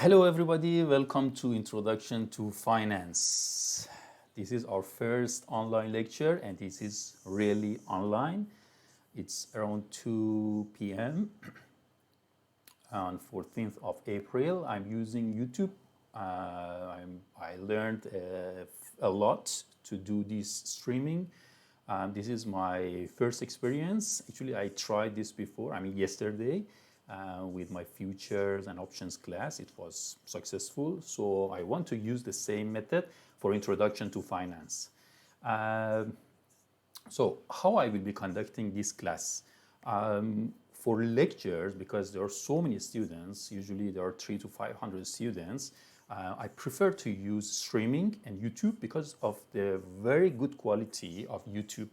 Hello, everybody. Welcome to Introduction to Finance. This is our first online lecture, and this is really online. It's around 2 p.m. on 14th of April. I'm using YouTube. I learned a lot to do this streaming. This is my first experience. Actually, I tried this before, yesterday, with my futures and options class. It was successful. So I want to use the same method for introduction to finance. So how I will be conducting this class? For lectures, because there are so many students, usually there are 300 to 500 students, I prefer to use streaming and YouTube because of the very good quality of YouTube.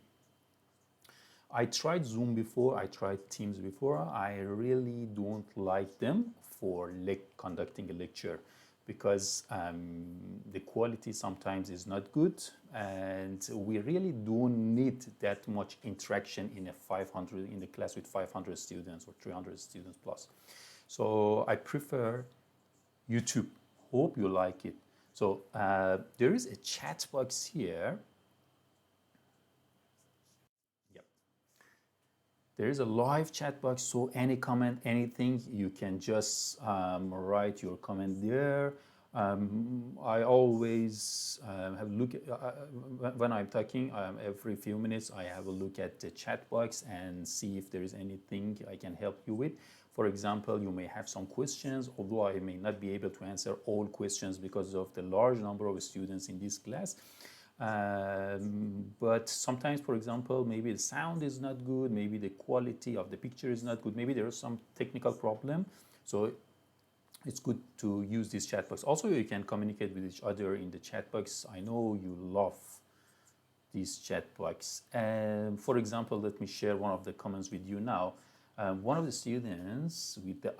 I tried Zoom before, I tried Teams before. I really don't like them for conducting a lecture because the quality sometimes is not good, and we really don't need that much interaction in a class with 500 students or 300 students plus. So I prefer YouTube. Hope you like it. So there is a chat box here. Yep. There is a live chat box, so any comment, anything, you can just write your comment there. I always have a look when I'm talking. Every few minutes, I have a look at the chat box and see if there is anything I can help you with. For example, you may have some questions, although I may not be able to answer all questions because of the large number of students in this class. But sometimes, for example, maybe the sound is not good, maybe the quality of the picture is not good, maybe there is some technical problem. So it's good to use this chat box. Also, you can communicate with each other in the chat box. I know you love this chat box. For example, let me share one of the comments with you now. One of the students with the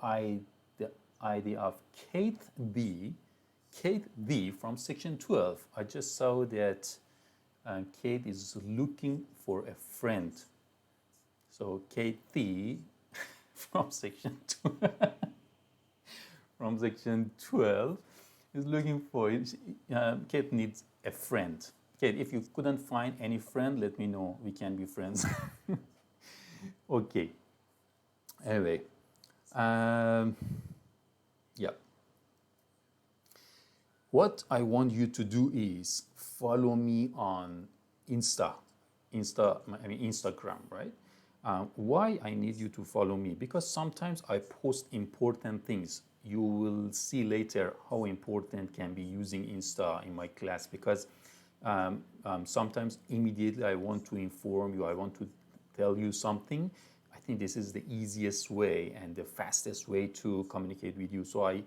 ID of Kate B from section 12. I just saw that Kate is looking for a friend. So Kate B from section 12, from section 12 is looking for it. Kate needs a friend. Kate, if you couldn't find any friend, let me know. We can be friends. Okay. Anyway, yeah. What I want you to do is follow me on Instagram, right? Why I need you to follow me? Because sometimes I post important things. You will see later how important can be using Insta in my class, because sometimes immediately I want to inform you, I want to tell you something. I think this is the easiest way and the fastest way to communicate with you. So I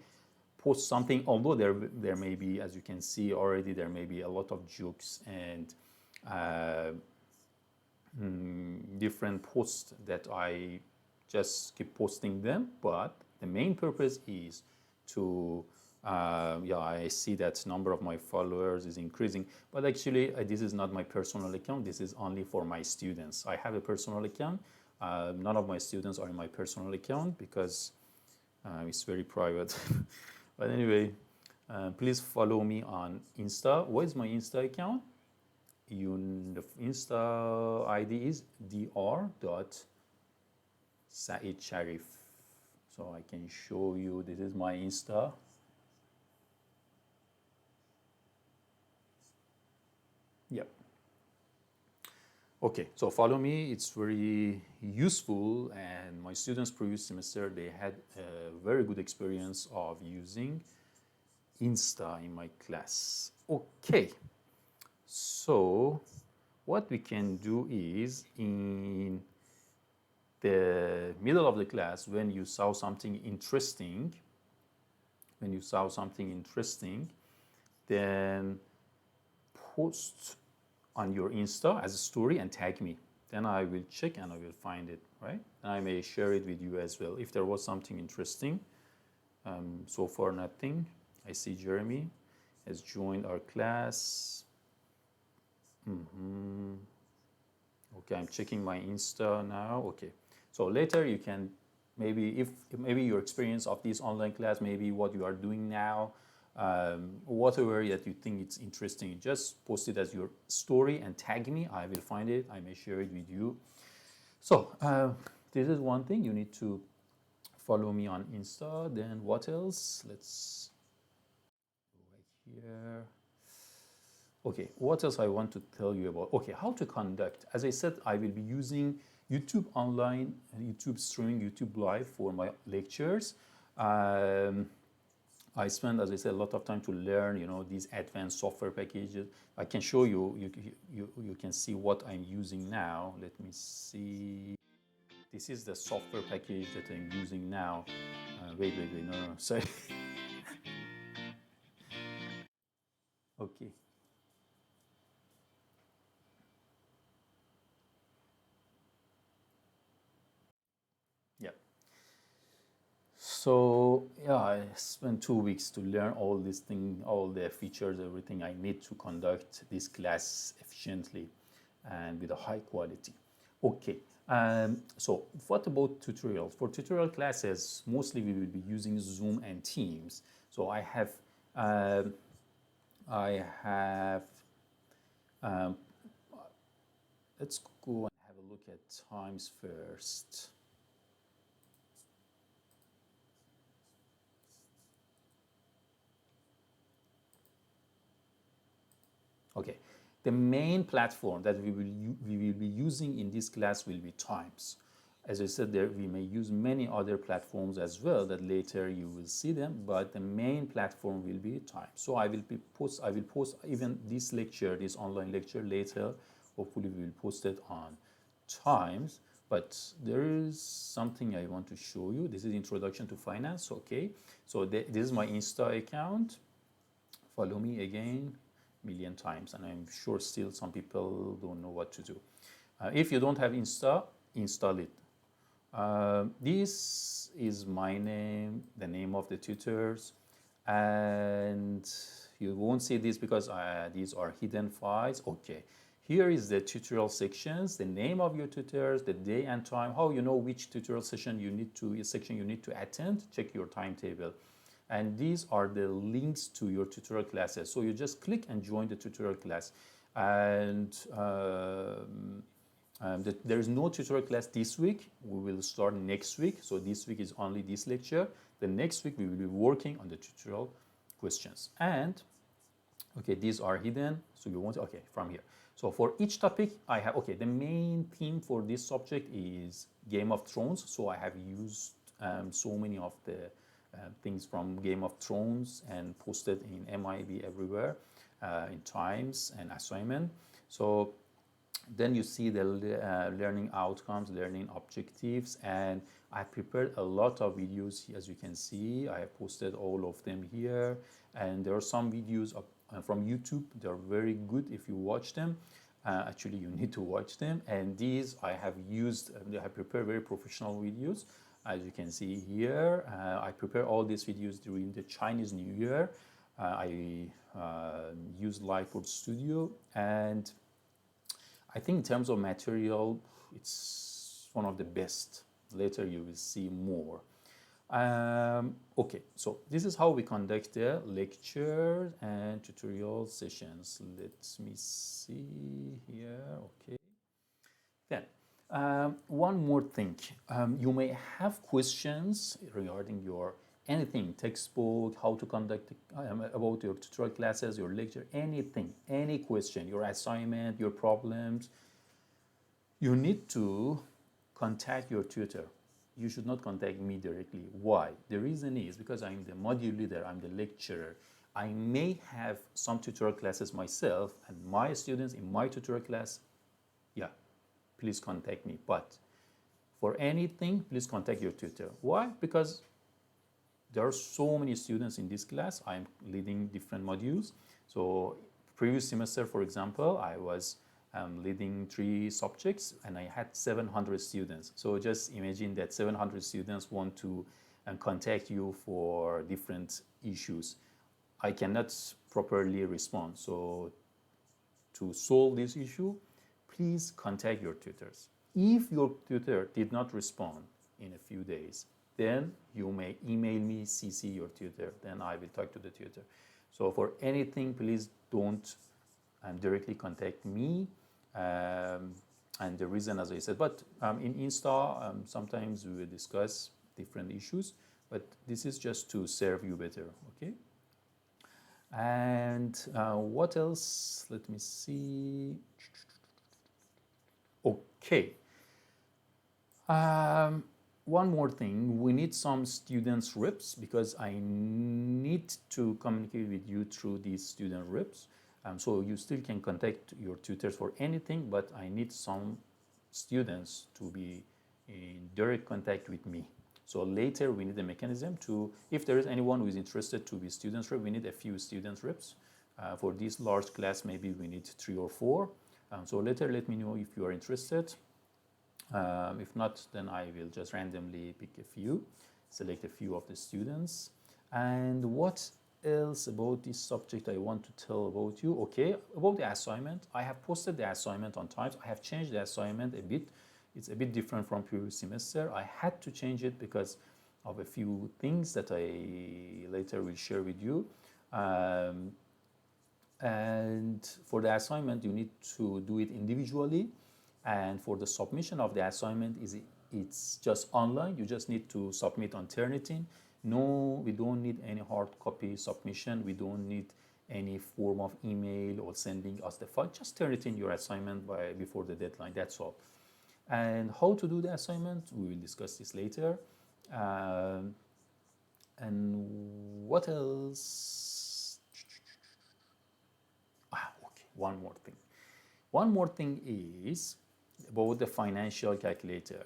post something, although there may be, as you can see already, there may be a lot of jokes and different posts that I just keep posting them, but the main purpose is to I see that number of my followers is increasing, but actually this is not my personal account. This is only for my students. I have a personal account. None of my students are in my personal account because it's very private. But anyway, please follow me on Insta. What is my Insta account? The Insta ID is dr.Saeed Sharif. So I can show you, this is my Insta. Yep. Okay, so follow me. It's very useful, and my students previous semester, they had a very good experience of using Insta in my class. Okay, so what we can do is, in the middle of the class, when you saw something interesting, then post on your Insta as a story and tag me. Then I will check and I will find it, right? And I may share it with you as well if there was something interesting. So far, nothing. I see Jeremy has joined our class. Okay, I'm checking my Insta now. Okay, so later you can maybe if maybe your experience of this online class, maybe what you are doing now, whatever that you think it's interesting, just post it as your story and tag me. I will find it. I may share it with you. So this is one thing. You need to follow me on Insta. Then what else? Let's go right here. Okay, what else I want to tell you about? Okay, how to conduct. As I said, I will be using YouTube online, YouTube streaming, YouTube live for my lectures. Um, I spend, as I said, a lot of time to learn, these advanced software packages. I can show you, you can see what I'm using now. Let me see. This is the software package that I'm using now. Wait, no, sorry. Okay, yeah. So yeah, I spent 2 weeks to learn all this thing, all the features, everything I need to conduct this class efficiently and with a high quality. Okay, so what about tutorials? For tutorial classes, mostly we will be using Zoom and Teams. So um, I have, um, let's go and have a look at times first. Okay, the main platform that we will be using in this class will be Times. As I said there, we may use many other platforms as well that later you will see them, but the main platform will be Times. So I will post even this lecture, this online lecture later. Hopefully we will post it on Times. But there is something I want to show you. This is Introduction to Finance. Okay, so this is my Insta account. Follow me again million times, and I'm sure still some people don't know what to do. If you don't have Insta, install it. This is my name, the name of the tutors, and you won't see this because these are hidden files. Okay, here is the tutorial sections, the name of your tutors, the day and time, how you know which tutorial section you need to attend, check your timetable. And these are the links to your tutorial classes. So you just click and join the tutorial class. And there is no tutorial class this week. We will start next week. So this week is only this lecture. The next week we will be working on the tutorial questions. And okay, these are hidden. So you want, okay, from here. So for each topic I have, okay, the main theme for this subject is Game of Thrones. So I have used so many of the things from Game of Thrones and posted in MIB everywhere, in Times and assignment. So then you see the learning outcomes, learning objectives, and I prepared a lot of videos. As you can see, I have posted all of them here, and there are some videos from YouTube. They're very good if you watch them. Actually, you need to watch them, and these I have used. I have prepared very professional videos. As you can see here, I prepare all these videos during the Chinese New Year. I use Lightboard Studio, and I think in terms of material, it's one of the best. Later you will see more. Okay, so this is how we conduct the lecture and tutorial sessions. Let me see here, okay. Then, one more thing. You may have questions regarding your anything, textbook, how to conduct, about your tutorial classes, your lecture, anything, any question, your assignment, your problems. You need to contact your tutor. You should not contact me directly. Why? The reason is because I'm the module leader, I'm the lecturer. I may have some tutorial classes myself, and my students in my tutorial class, yeah, please contact me. But for anything, please contact your tutor. Why? Because there are so many students in this class. I'm leading different modules. So previous semester, for example, I was leading 3 subjects and I had 700 students. So just imagine that 700 students want to contact you for different issues. I cannot properly respond. So to solve this issue, please contact your tutors. If your tutor did not respond in a few days. Then you may email me, CC your tutor, then I will talk to the tutor. So for anything, please don't directly contact me. And the reason, as I said, but in Insta, sometimes we will discuss different issues, but this is just to serve you better, okay? And what else? Let me see. Okay. One more thing, we need some students reps because I need to communicate with you through these student reps. So you still can contact your tutors for anything, but I need some students to be in direct contact with me. So later we need a mechanism to, if there is anyone who is interested to be students rep, we need a few students reps. For this large class, maybe we need 3 or 4. So later let me know if you are interested. If not, then I will just randomly pick a few, select a few of the students. And what else about this subject I want to tell about you? Okay, about the assignment, I have posted the assignment on time. I have changed the assignment a bit. It's a bit different from previous semester. I had to change it because of a few things that I later will share with you. And for the assignment, you need to do it individually. And for the submission of the assignment, it's just online. You just need to submit on Turnitin. No, we don't need any hard copy submission. We don't need any form of email or sending us the file. Just turn it in your assignment before the deadline. That's all. And how to do the assignment, we will discuss this later. And what else? Okay, one more thing. One more thing is about the financial calculator.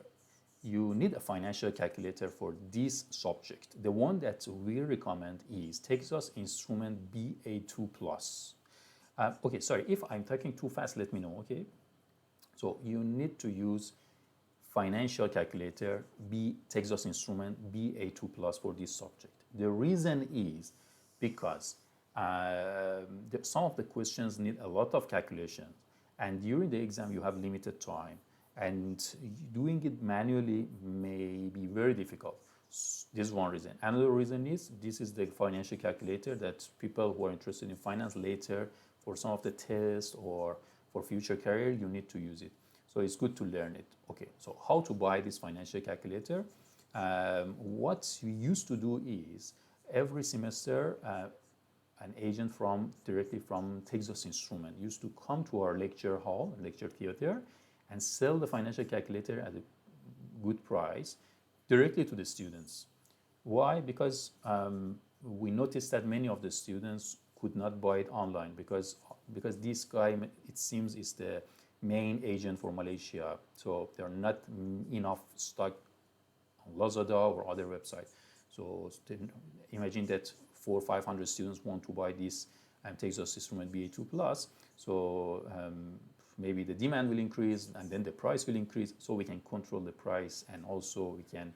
You need a financial calculator for this subject. The one that we recommend is Texas Instrument BA2 Plus. Okay, sorry, if I'm talking too fast, let me know, okay? So you need to use financial calculator Texas Instrument BA2 Plus for this subject. The reason is because some of the questions need a lot of calculation, and during the exam you have limited time, and doing it manually may be very difficult. This is one reason. Another reason is this is the financial calculator that people who are interested in finance later for some of the tests or for future career, you need to use it. So it's good to learn it. Okay, so how to buy this financial calculator? What we used to do is every semester, an agent directly from Texas Instrument used to come to our lecture hall, lecture theater, and sell the financial calculator at a good price directly to the students. Why? Because we noticed that many of the students could not buy it online because this guy, it seems, is the main agent for Malaysia. So there are not enough stock on Lazada or other websites. So imagine that 400 or 500 students want to buy this Texas Instrument BA2 Plus. So maybe the demand will increase and then the price will increase, so we can control the price, and also we can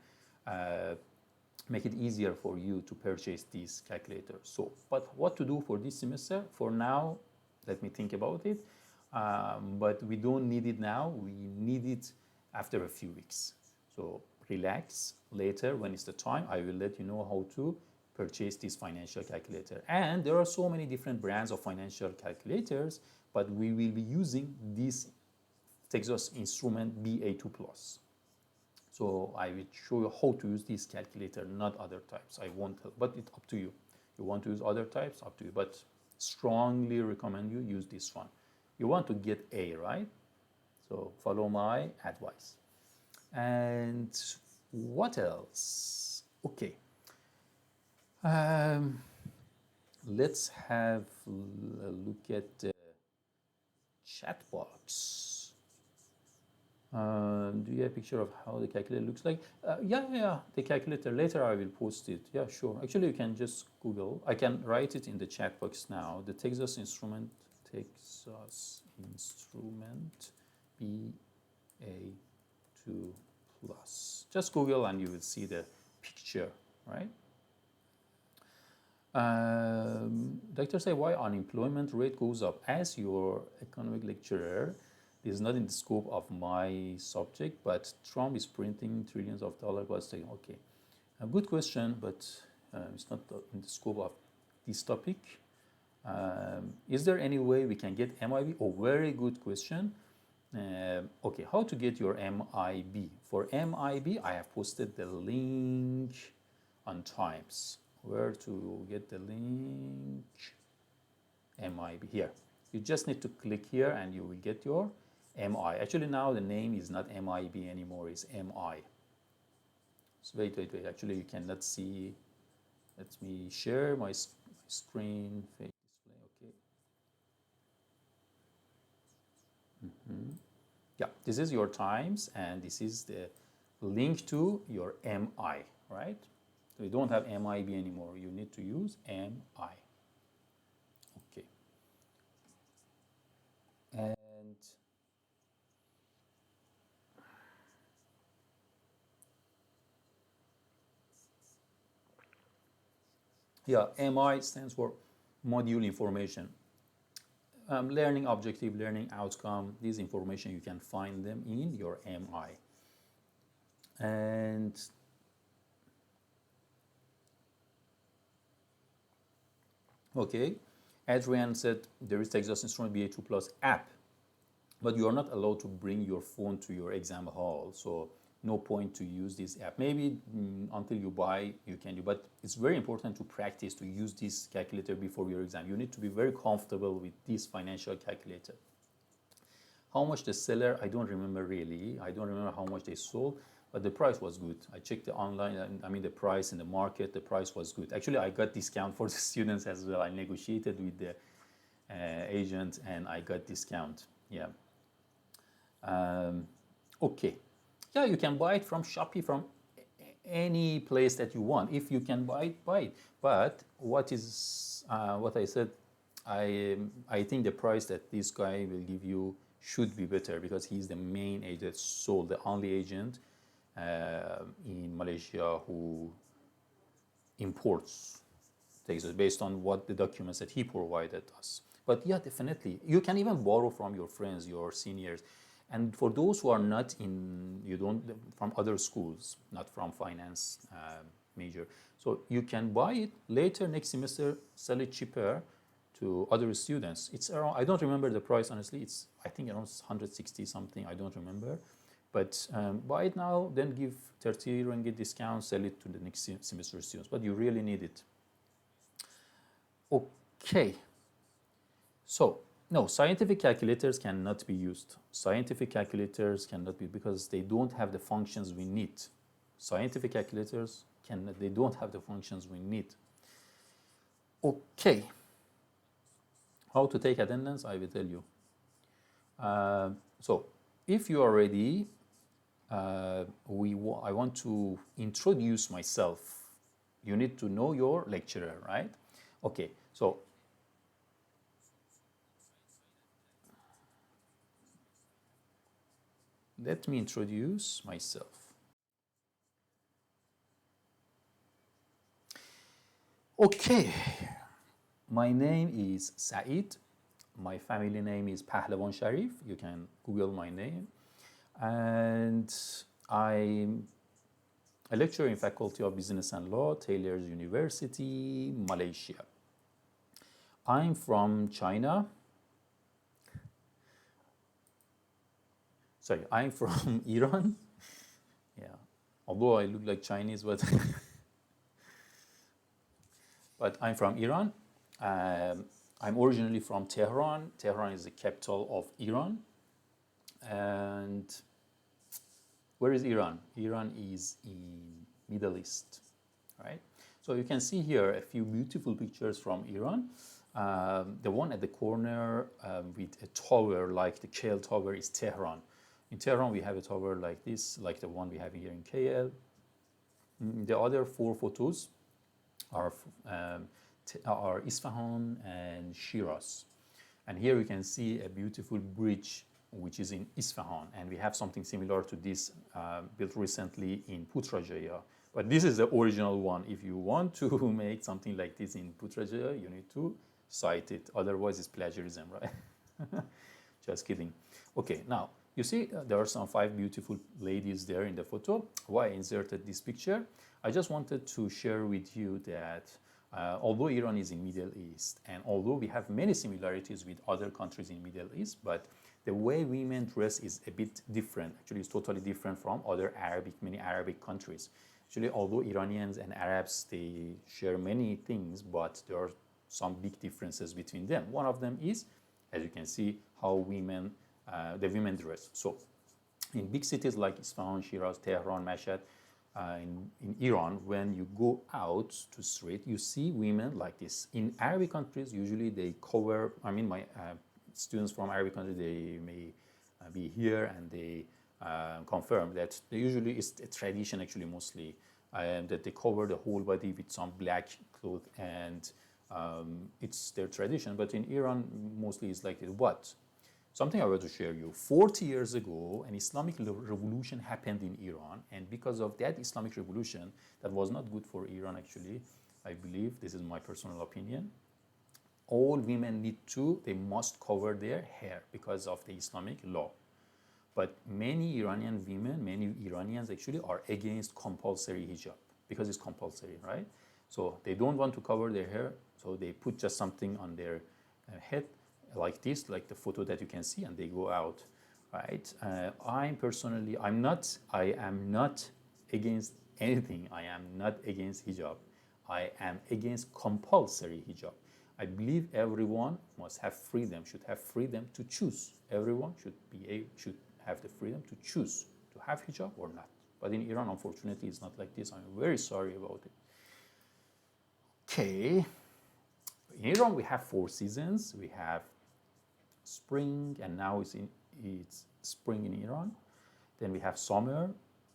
make it easier for you to purchase this calculator. So, but what to do for this semester? For now, let me think about it. But we don't need it now. We need it after a few weeks. So relax. Later, when it's the time, I will let you know how to purchase this financial calculator. And there are so many different brands of financial calculators, but we will be using this Texas Instrument BA2 Plus. So I will show you how to use this calculator, not other types. I won't tell, but it's up to you. You want to use other types, up to you. But strongly recommend you use this one. You want to get A, right? So follow my advice. And what else? Okay. Let's have a look at the chat box. Do you have a picture of how the calculator looks like? Yeah, the calculator. Later I will post it. Yeah, sure. Actually, you can just Google. I can write it in the chat box now. The Texas Instrument BA2 Plus. Just Google and you will see the picture, right? Doctor say why unemployment rate goes up. As your economic lecturer, This is not in the scope of my subject, but Trump is printing trillions of dollars. But saying, okay, a good question, but it's not in the scope of this topic. Is there any way we can get MIB? Oh, very good question. Okay, how to get your MIB? For MIB, I have posted the link on Times. Where to get the link? MIB here. You just need to click here and you will get your MI. Actually, now the name is not MIB anymore, it's MI. So wait. Actually, you cannot see. Let me share my screen. Display. Okay. Yeah, this is your Times, and this is the link to your MI, right? So you don't have MIB anymore. You need to use MI. Okay. And yeah, MI stands for module information. Learning objective, learning outcome, these information you can find them in your MI. And okay, Adrian said there is Texas Instrument BA2 Plus app, but you are not allowed to bring your phone to your exam hall. So no point to use this app. Maybe until you buy, you can do, but it's very important to practice to use this calculator before your exam. You need to be very comfortable with this financial calculator. How much the seller, I don't remember really. I don't remember how much they sold, but the price was good. I checked the online, I mean the price in the market, the price was good. Actually, I got discount for the students as well. I negotiated with the agent and I got discount, yeah. Okay. Yeah, you can buy it from Shopee, from any place that you want. If you can buy it, buy it. But what I said, I think the price that this guy will give you should be better because he's the main agent, sold the only agent in Malaysia who imports Texas based on what the documents that he provided us. But yeah, definitely. You can even borrow from your friends, your seniors. And for those who are not in, you don't, from other schools, not from finance major. So you can buy it later next semester, sell it cheaper to other students. It's around, I don't remember the price, honestly. It's, I think around 160 something, I don't remember. But buy it now, then give 30 ringgit discount, sell it to the next semester students. But you really need it. Okay. So, no, scientific calculators cannot be used. Scientific calculators cannot be because they don't have the functions we need. Scientific calculators they don't have the functions we need. Okay. How to take attendance, I will tell you. So, if you are ready, I want to introduce myself. You need to know your lecturer, right? Okay, so let me introduce myself. Okay, my name is Saeed. My family name is Pahlevan Sharif. You can Google my name. And I'm a lecturer in Faculty of Business and Law, Taylor's University, Malaysia. I'm from China. Sorry, I'm from Iran. Yeah, although I look like Chinese, but but I'm from Iran. I'm originally from Tehran. Tehran is the capital of Iran. And where is Iran? Iran is in Middle East, right? So you can see here a few beautiful pictures from Iran. The one at the corner with a tower like the KL tower is Tehran. In Tehran, we have a tower like this, like the one we have here in KL. The other four photos are Isfahan and Shiraz. And here you can see a beautiful bridge which is in Isfahan. And we have something similar to this built recently in Putrajaya. But this is the original one. If you want to make something like this in Putrajaya, you need to cite it. Otherwise, it's plagiarism, right? Just kidding. Okay, now you see there are some five beautiful ladies there in the photo. Why I inserted this picture? I just wanted to share with you that although Iran is in Middle East, and although we have many similarities with other countries in Middle East, but the way women dress is a bit different. Actually, it's totally different from other many Arabic countries. Actually, although Iranians and Arabs, they share many things, but there are some big differences between them. One of them is, as you can see, how the women dress. So in big cities like Isfahan, Shiraz, Tehran, Mashhad, in Iran, when you go out to street, you see women like this. In Arabic countries, usually they cover, I mean, my students from Arabic countries, they may be here and they confirm that usually it's a tradition actually mostly that they cover the whole body with some black cloth and it's their tradition. But in Iran, mostly it's like this. But something I want to share you. 40 years ago, an Islamic revolution happened in Iran. And because of that Islamic revolution, that was not good for Iran actually, I believe, this is my personal opinion. All women they must cover their hair because of the Islamic law. But many Iranian women, many Iranians actually are against compulsory hijab because it's compulsory, right? So they don't want to cover their hair, so they put just something on their head like this, like the photo that you can see, and they go out, right? I am not against anything. I am not against hijab. I am against compulsory hijab. I believe everyone must have freedom, should have freedom to choose. Everyone should have the freedom to choose to have hijab or not. But in Iran, unfortunately, it's not like this. I'm very sorry about it. Okay. In Iran, we have 4 seasons. We have spring, and now it's spring in Iran. Then we have summer,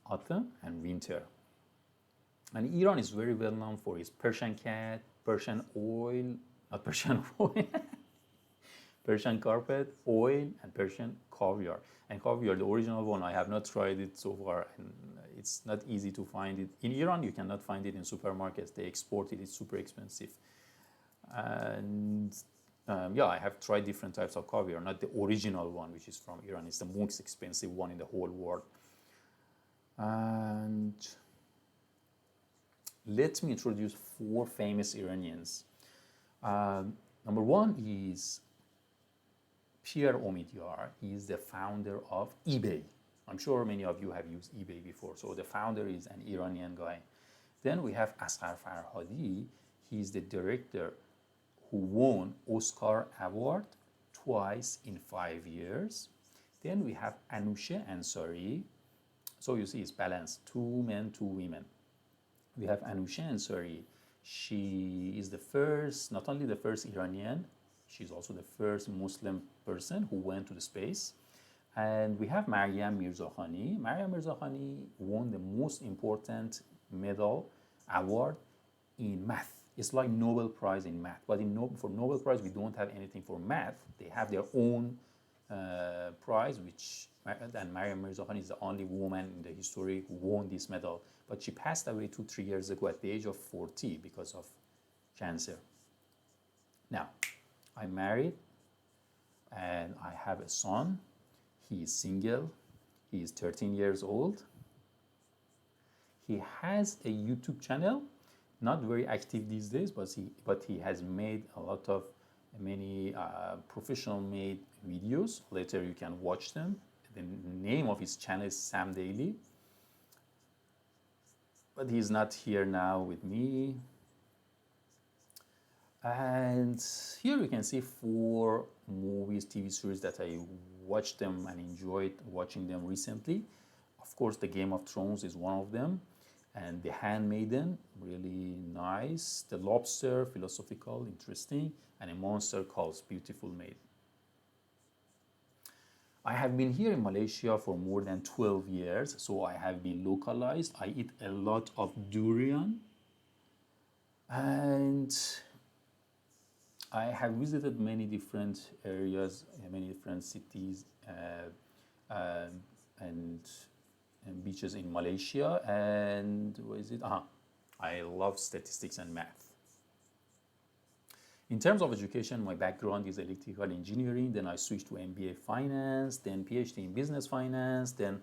autumn, and winter. And Iran is very well known for its Persian cat, Persian oil, not Persian oil, Persian carpet, oil, and Persian caviar. And caviar, the original one, I have not tried it so far, and it's not easy to find it. In Iran, you cannot find it in supermarkets. They export it, it's super expensive. And I have tried different types of caviar, not the original one, which is from Iran. It's the most expensive one in the whole world. And let me introduce 4 famous Iranians. Number 1 is Pierre Omidyar. He is the founder of eBay. I'm sure many of you have used eBay before. So the founder is an Iranian guy. Then we have Asghar Farhadi. He is the director who won Oscar Award twice in 5 years. Then we have Anousheh Ansari. So you see it's balanced, 2 men, 2 women. We have Anousheh Ansari. She is not only the first Iranian, she's also the first Muslim person who went to the space. And we have Maryam Mirzakhani. Maryam Mirzakhani won the most important award in math. It's like Nobel Prize in math. But for Nobel Prize, we don't have anything for math. They have their own prize, and Maryam Mirzakhani is the only woman in the history who won this medal. But she passed away 2-3 years ago at the age of 40 because of cancer. Now, I'm married and I have a son. He is single. He is 13 years old. He has a YouTube channel, not very active these days, but he has made many professional made videos. Later you can watch them. The name of his channel is Sam Daily. But he's not here now with me. And here you can see 4 movies, TV series that I watched them and enjoyed watching them recently. Of course, The Game of Thrones is one of them. And The Handmaiden, really nice. The Lobster, philosophical, interesting. And A Monster Calls, Beautiful Maid. I have been here in Malaysia for more than 12 years, so I have been localized. I eat a lot of durian. And I have visited many different areas, many different cities and beaches in Malaysia. And what is it? I love statistics and math. In terms of education, my background is electrical engineering. Then I switched to MBA finance, then PhD in business finance, then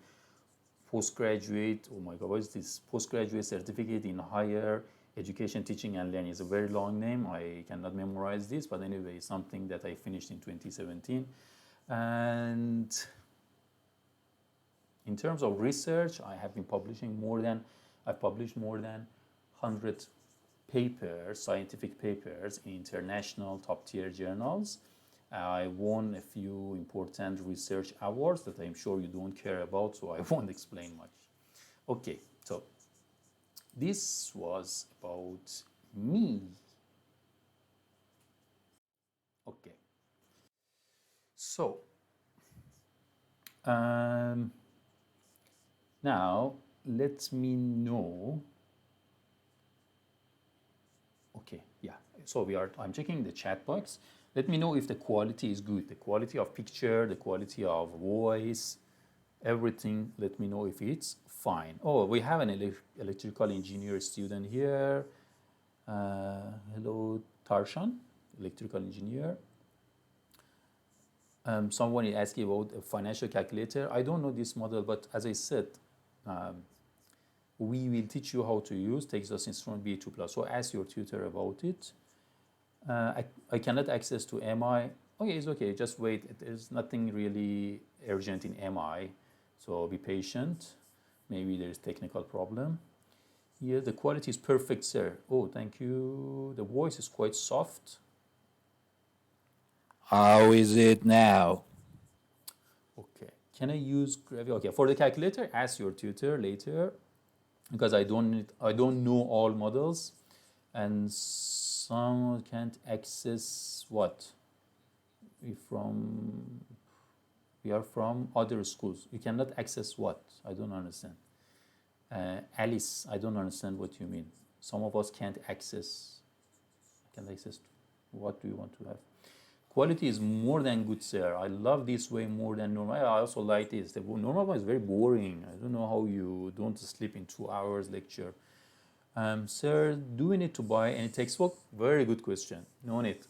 postgraduate. Oh my God, what is this? Postgraduate certificate in higher education, teaching and learning. It's a very long name. I cannot memorize this, but anyway, it's something that I finished in 2017. And in terms of research, I've published more than 100 papers, scientific papers in international top tier journals. I won a few important research awards that I'm sure you don't care about, so I won't explain much. Okay, so this was about me. Okay, so now let me know. Okay, yeah. So I'm checking the chat box. Let me know if the quality is good. The quality of picture, the quality of voice, everything. Let me know if it's fine. Oh, we have an electrical engineer student here. Hello, Tarshan, electrical engineer. Someone is asking about a financial calculator. I don't know this model, but as I said, we will teach you how to use Texas Instrument B2+. So ask your tutor about it. I cannot access to MI. Okay, it's okay. Just wait. There's nothing really urgent in MI. So be patient. Maybe there's technical problem. Yeah, the quality is perfect, sir. Oh, thank you. The voice is quite soft. How is it now? Okay. Can I use Gravy? Okay, for the calculator, ask your tutor later because I don't know all models, and some can't access what we are from other schools. You cannot access what? I don't understand. Alice, I don't understand what you mean. Some of us can't access. What do you want to have? Quality is more than good, sir. I love this way more than normal. I also like this. The normal one is very boring. I don't know how you don't sleep in 2 hours lecture. Sir, do we need to buy any textbook? Very good question. No need.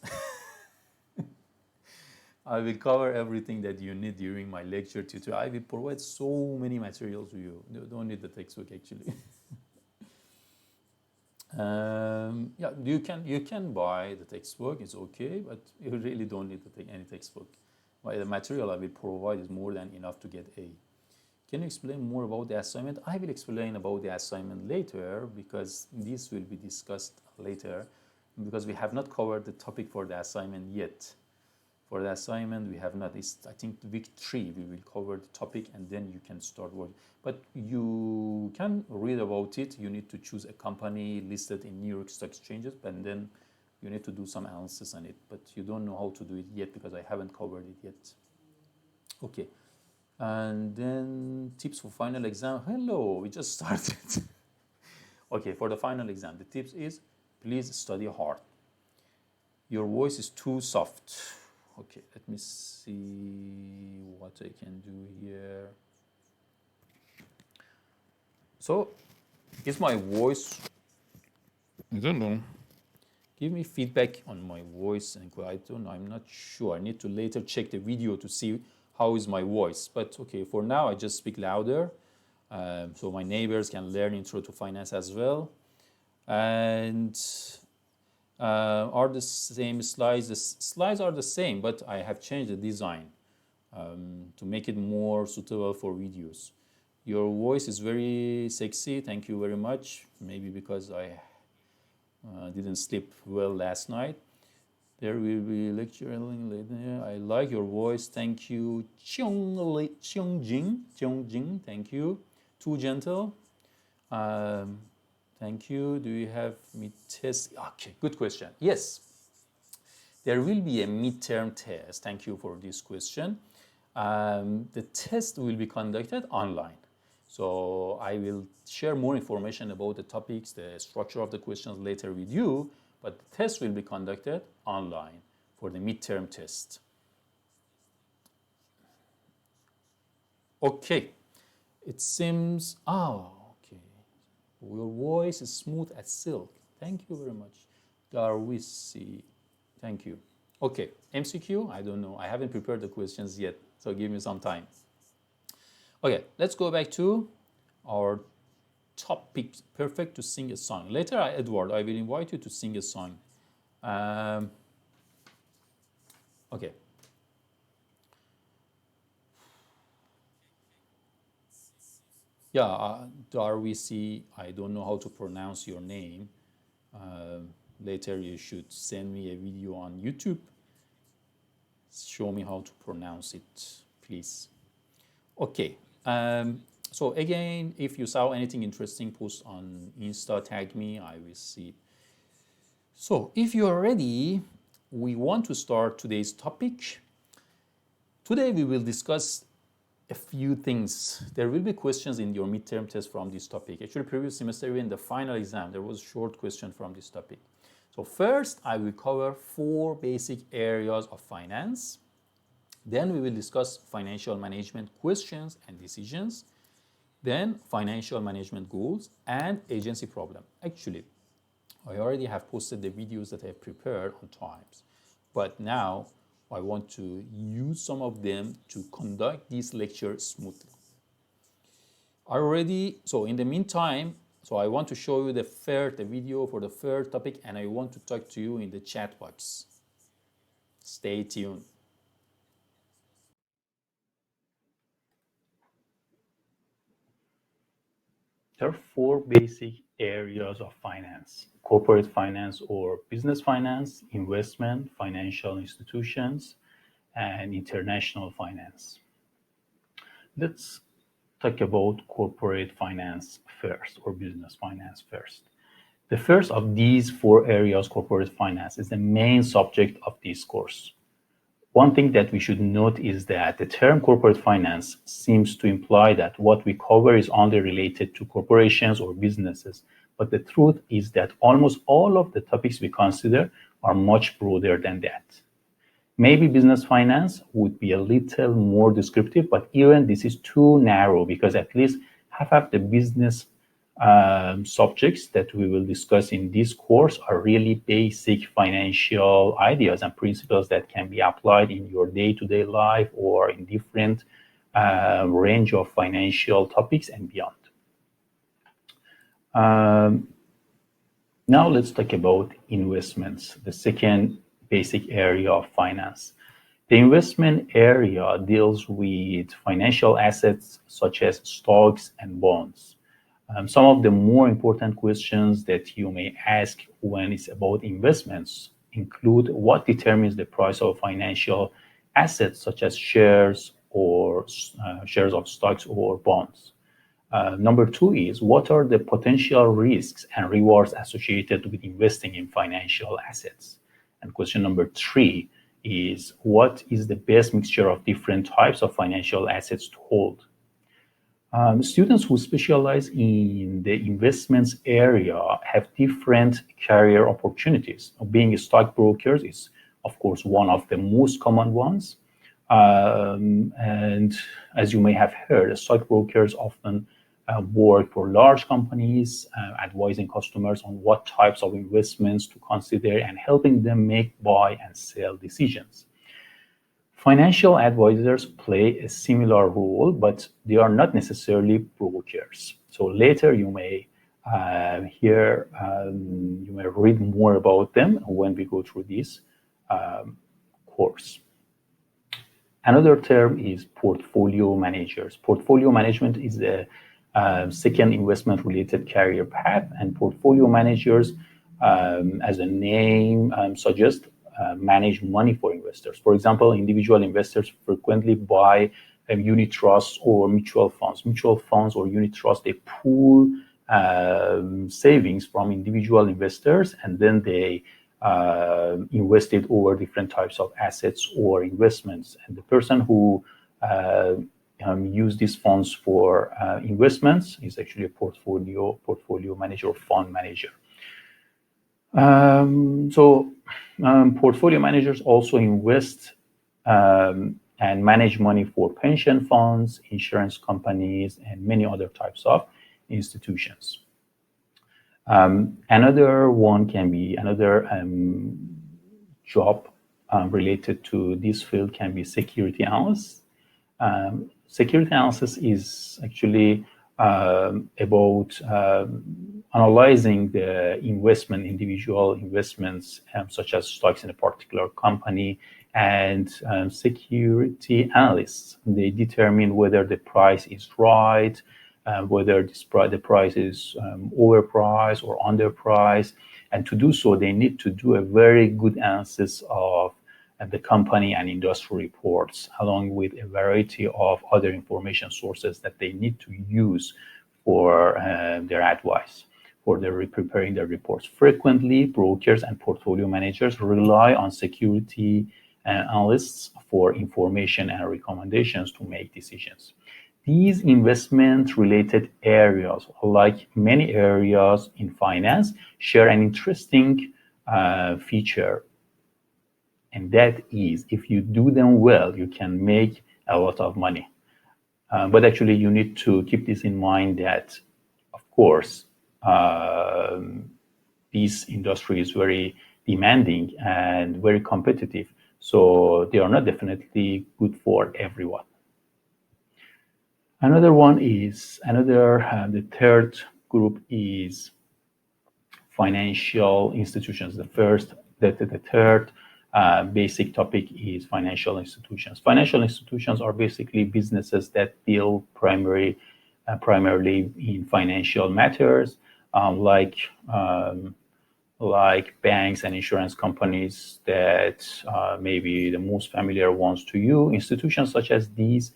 I will cover everything that you need during my lecture tutorial. I will provide so many materials to you. You don't need the textbook actually. Yeah, you can buy the textbook. It's okay, but you really don't need to take any textbook. The material I will provide is more than enough to get A. Can you explain more about the assignment? I will explain about the assignment later because this will be discussed later because we have not covered the topic for the assignment yet. For the assignment, we have not. It's, I think, week 3, we will cover the topic and then you can start working. But you can read about it. You need to choose a company listed in New York Stock Exchanges, and then you need to do some analysis on it. But you don't know how to do it yet because I haven't covered it yet. Okay. And then tips for final exam. Hello, we just started. Okay, for the final exam, the tips is please study hard. Your voice is too soft. Okay, let me see what I can do here. So, is my voice, I don't know. Give me feedback on my voice. And I don't know, I'm not sure. I need to later check the video to see how is my voice. But okay, for now, I just speak louder. So my neighbors can learn Intro to Finance as well. And are the same slides. The slides are the same, but I have changed the design to make it more suitable for videos. Your voice is very sexy. Thank you very much. Maybe because I didn't sleep well last night. There will be lecturing later. I like your voice. Thank you. Cheongjing. Thank you. Too gentle. Thank you. Do you have mid-test? Okay, good question. Yes, there will be a midterm test. Thank you for this question. The test will be conducted online. So I will share more information about the topics, the structure of the questions later with you, but the test will be conducted online for the midterm test. Okay, it seems, okay. Your voice is smooth as silk. Thank you very much. Darwisi, Thank you. Okay, MCQ, I don't know. I haven't prepared the questions yet, so give me some time. Okay, let's go back to our topic. Perfect to sing a song. Later, Edward, I will invite you to sing a song. Um, okay. Yeah, Darwisi, I don't know how to pronounce your name. Later, you should send me a video on YouTube. Show me how to pronounce it, please. Okay. So again, if you saw anything interesting, post on Insta, tag me, I will see. So if you're ready, we want to start today's topic. Today we will discuss a few things. There will be questions in your midterm test from this topic. Actually, previous semester, in the final exam, there was a short question from this topic. So first, I will cover 4 basic areas of finance. Then we will discuss financial management questions and decisions. Then financial management goals and agency problem. Actually, I already have posted the videos that I have prepared on times. But now I want to use some of them to conduct this lecture smoothly. So in the meantime, so I want to show you the video for the third topic, and I want to talk to you in the chat box. Stay tuned. There are 4 basic areas of finance: corporate finance or business finance, investment, financial institutions, and international finance. Let's talk about corporate finance first, or business finance first. The first of these 4 areas, corporate finance, is the main subject of this course. One thing that we should note is that the term corporate finance seems to imply that what we cover is only related to corporations or businesses, but the truth is that almost all of the topics we consider are much broader than that. Maybe business finance would be a little more descriptive, but even this is too narrow, because at least half of the business subjects that we will discuss in this course are really basic financial ideas and principles that can be applied in your day-to-day life or in different range of financial topics and beyond. Now let's talk about investments, the second basic area of finance. The investment area deals with financial assets such as stocks and bonds. Some of the more important questions that you may ask when it's about investments include: what determines the price of financial assets such as shares or shares of stocks or bonds? Number 2 is: what are the potential risks and rewards associated with investing in financial assets? And question number 3 is: what is the best mixture of different types of financial assets to hold? Students who specialize in the investments area have different career opportunities. Being stockbrokers is, of course, one of the most common ones. And as you may have heard, stockbrokers often work for large companies, advising customers on what types of investments to consider and helping them make buy and sell decisions. Financial advisors play a similar role, but they are not necessarily brokers. So later you may you may read more about them when we go through this course. Another term is portfolio managers. Portfolio management is the second investment-related career path, and portfolio managers, as the name suggests, manage money for investors. For example, individual investors frequently buy unit trusts or mutual funds. Mutual funds or unit trusts, they pool savings from individual investors, and then they invest it over different types of assets or investments. And the person who use these funds for investments is actually a portfolio manager or fund manager. Portfolio managers also invest and manage money for pension funds, insurance companies, and many other types of institutions. Another job related to this field can be security analyst. Security analysis is actually about analyzing the individual investments, such as stocks in a particular company, and security analysts. They determine whether the price is right, whether the price is overpriced or underpriced. And to do so, they need to do a very good analysis of the company and industry reports, along with a variety of other information sources that they need to use for their advice, for preparing their reports. Frequently, brokers and portfolio managers rely on security analysts for information and recommendations to make decisions. These investment-related areas, like many areas in finance, share an interesting feature, and that is, if you do them well, you can make a lot of money. But actually, you need to keep this in mind that, of course, this industry is very demanding and very competitive. So they are not definitely good for everyone. The third group is financial institutions. The third basic topic is financial institutions. Financial institutions are basically businesses that deal primarily in financial matters, like banks and insurance companies that maybe the most familiar ones to you. Institutions such as these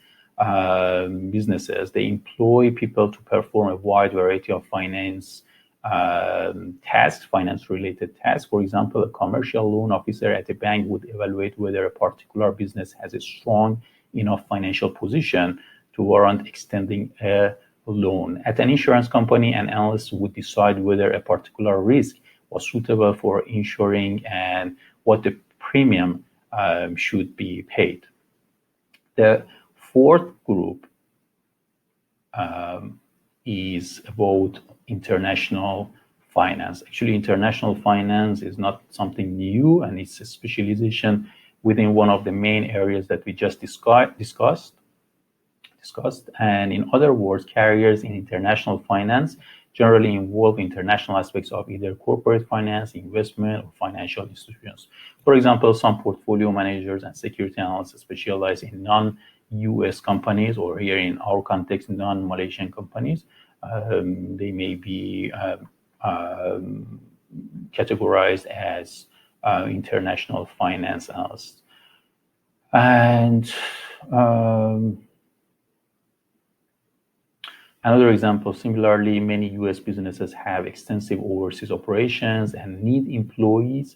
businesses, they employ people to perform a wide variety of finance-related tasks. For example, a commercial loan officer at a bank would evaluate whether a particular business has a strong enough financial position to warrant extending a loan. At an insurance company, an analyst would decide whether a particular risk was suitable for insuring and what the premium should be paid. The fourth group is about international finance. Actually, international finance is not something new, and it's a specialization within one of the main areas that we just discussed. And in other words, careers in international finance generally involve international aspects of either corporate finance, investment, or financial institutions. For example, some portfolio managers and security analysts specialize in non-US companies, or here in our context, non-Malaysian companies. They may be categorized as international finance analysts. And another example, similarly, many US businesses have extensive overseas operations and need employees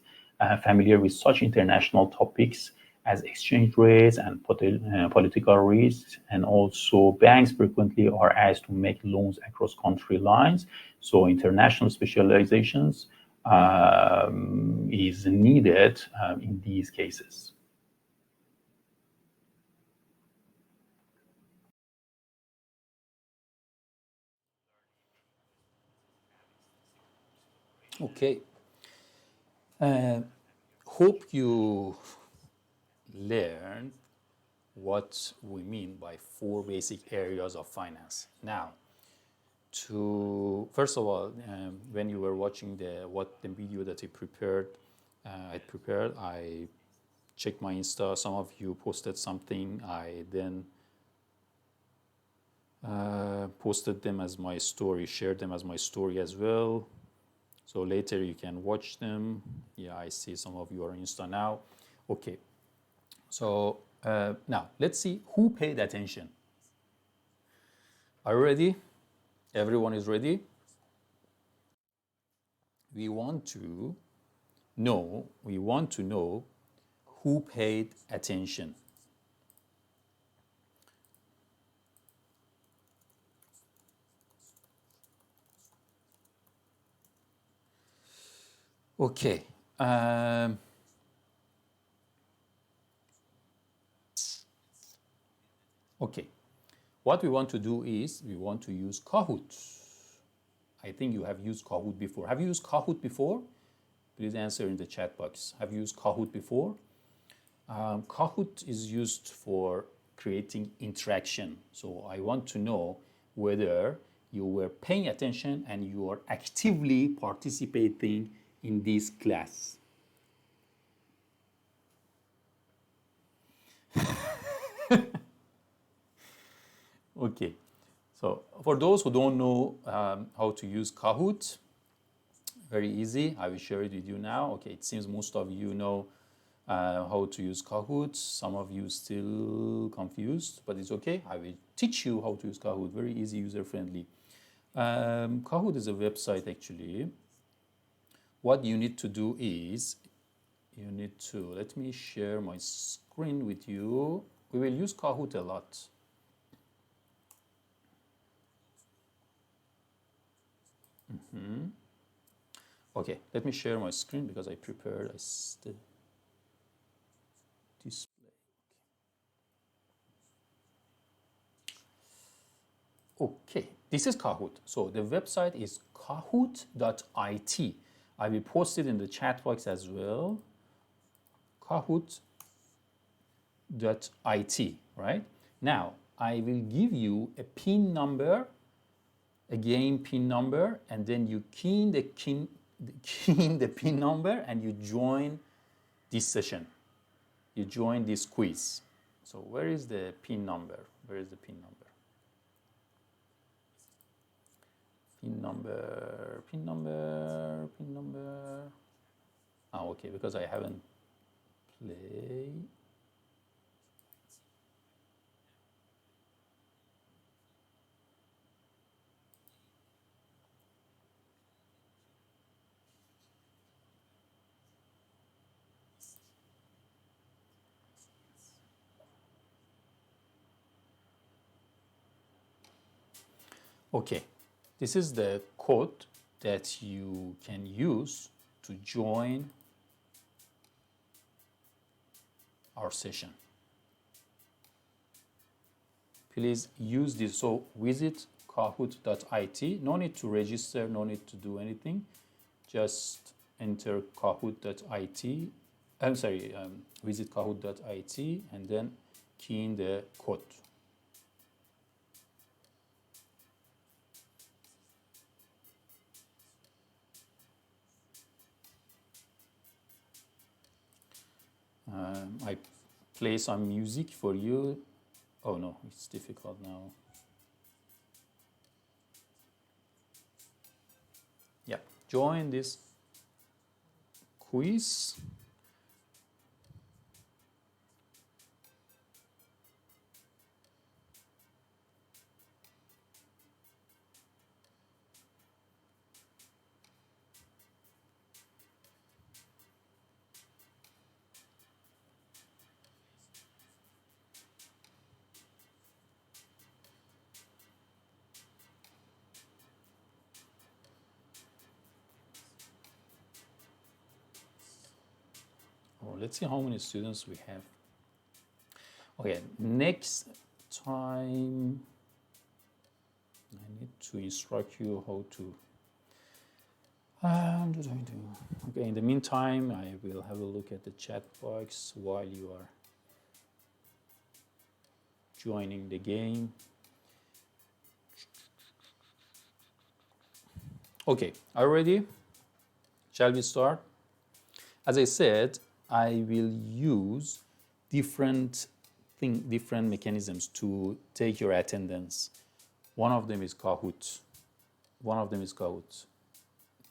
familiar with such international topics as exchange rates and political risks. And also, banks frequently are asked to make loans across country lines. So international specializations is needed in these cases. Okay. Hope you learned what we mean by four basic areas of finance. Now, first of all, when you were watching the video that I checked my Insta. Some of you posted something. I then posted them as my story, shared them as my story as well. So later you can watch them. Yeah, I see some of you are on Insta now. Okay. So now let's see who paid attention. Are you ready? Everyone is ready? We want to know who paid attention. Okay. Okay. What we want to do is we want to use Kahoot. I think you have used Kahoot before. Have you used Kahoot before? Please answer in the chat box. Have you used Kahoot before? Kahoot is used for creating interaction. So I want to know whether you were paying attention and you are actively participating in this class. Okay, so for those who don't know how to use Kahoot, very easy. I will share it with you now. Okay, it seems most of you know how to use Kahoot. Some of you still confused, but it's okay. I will teach you how to use Kahoot. Very easy, user-friendly. Kahoot is a website actually. What you need to do is, you need to, let me share my screen with you. We will use Kahoot a lot. Okay, let me share my screen because I prepared a display. Okay, this is Kahoot. So the website is kahoot.it. I will post it in the chat box as well. Kahoot.it, right? Now, I will give you a PIN number, a game PIN number, and then you key in the PIN number and you join this session. You join this quiz. So where is the PIN number? Where is the PIN number? PIN number. Oh, okay, because I haven't played. Okay, this is the code that you can use to join our session. Please use this. So visit kahoot.it. No need to register, no need to do anything. Just enter kahoot.it. I'm sorry, visit kahoot.it and then key in the code. I play some music for you. Oh no, it's difficult now. Yeah, join this quiz. Let's see how many students we have. Okay, next time I need to instruct you how to. Okay, in the meantime, I will have a look at the chat box while you are joining the game. Okay, are you ready? Shall we start? As I said, I will use different mechanisms to take your attendance. One of them is Kahoot.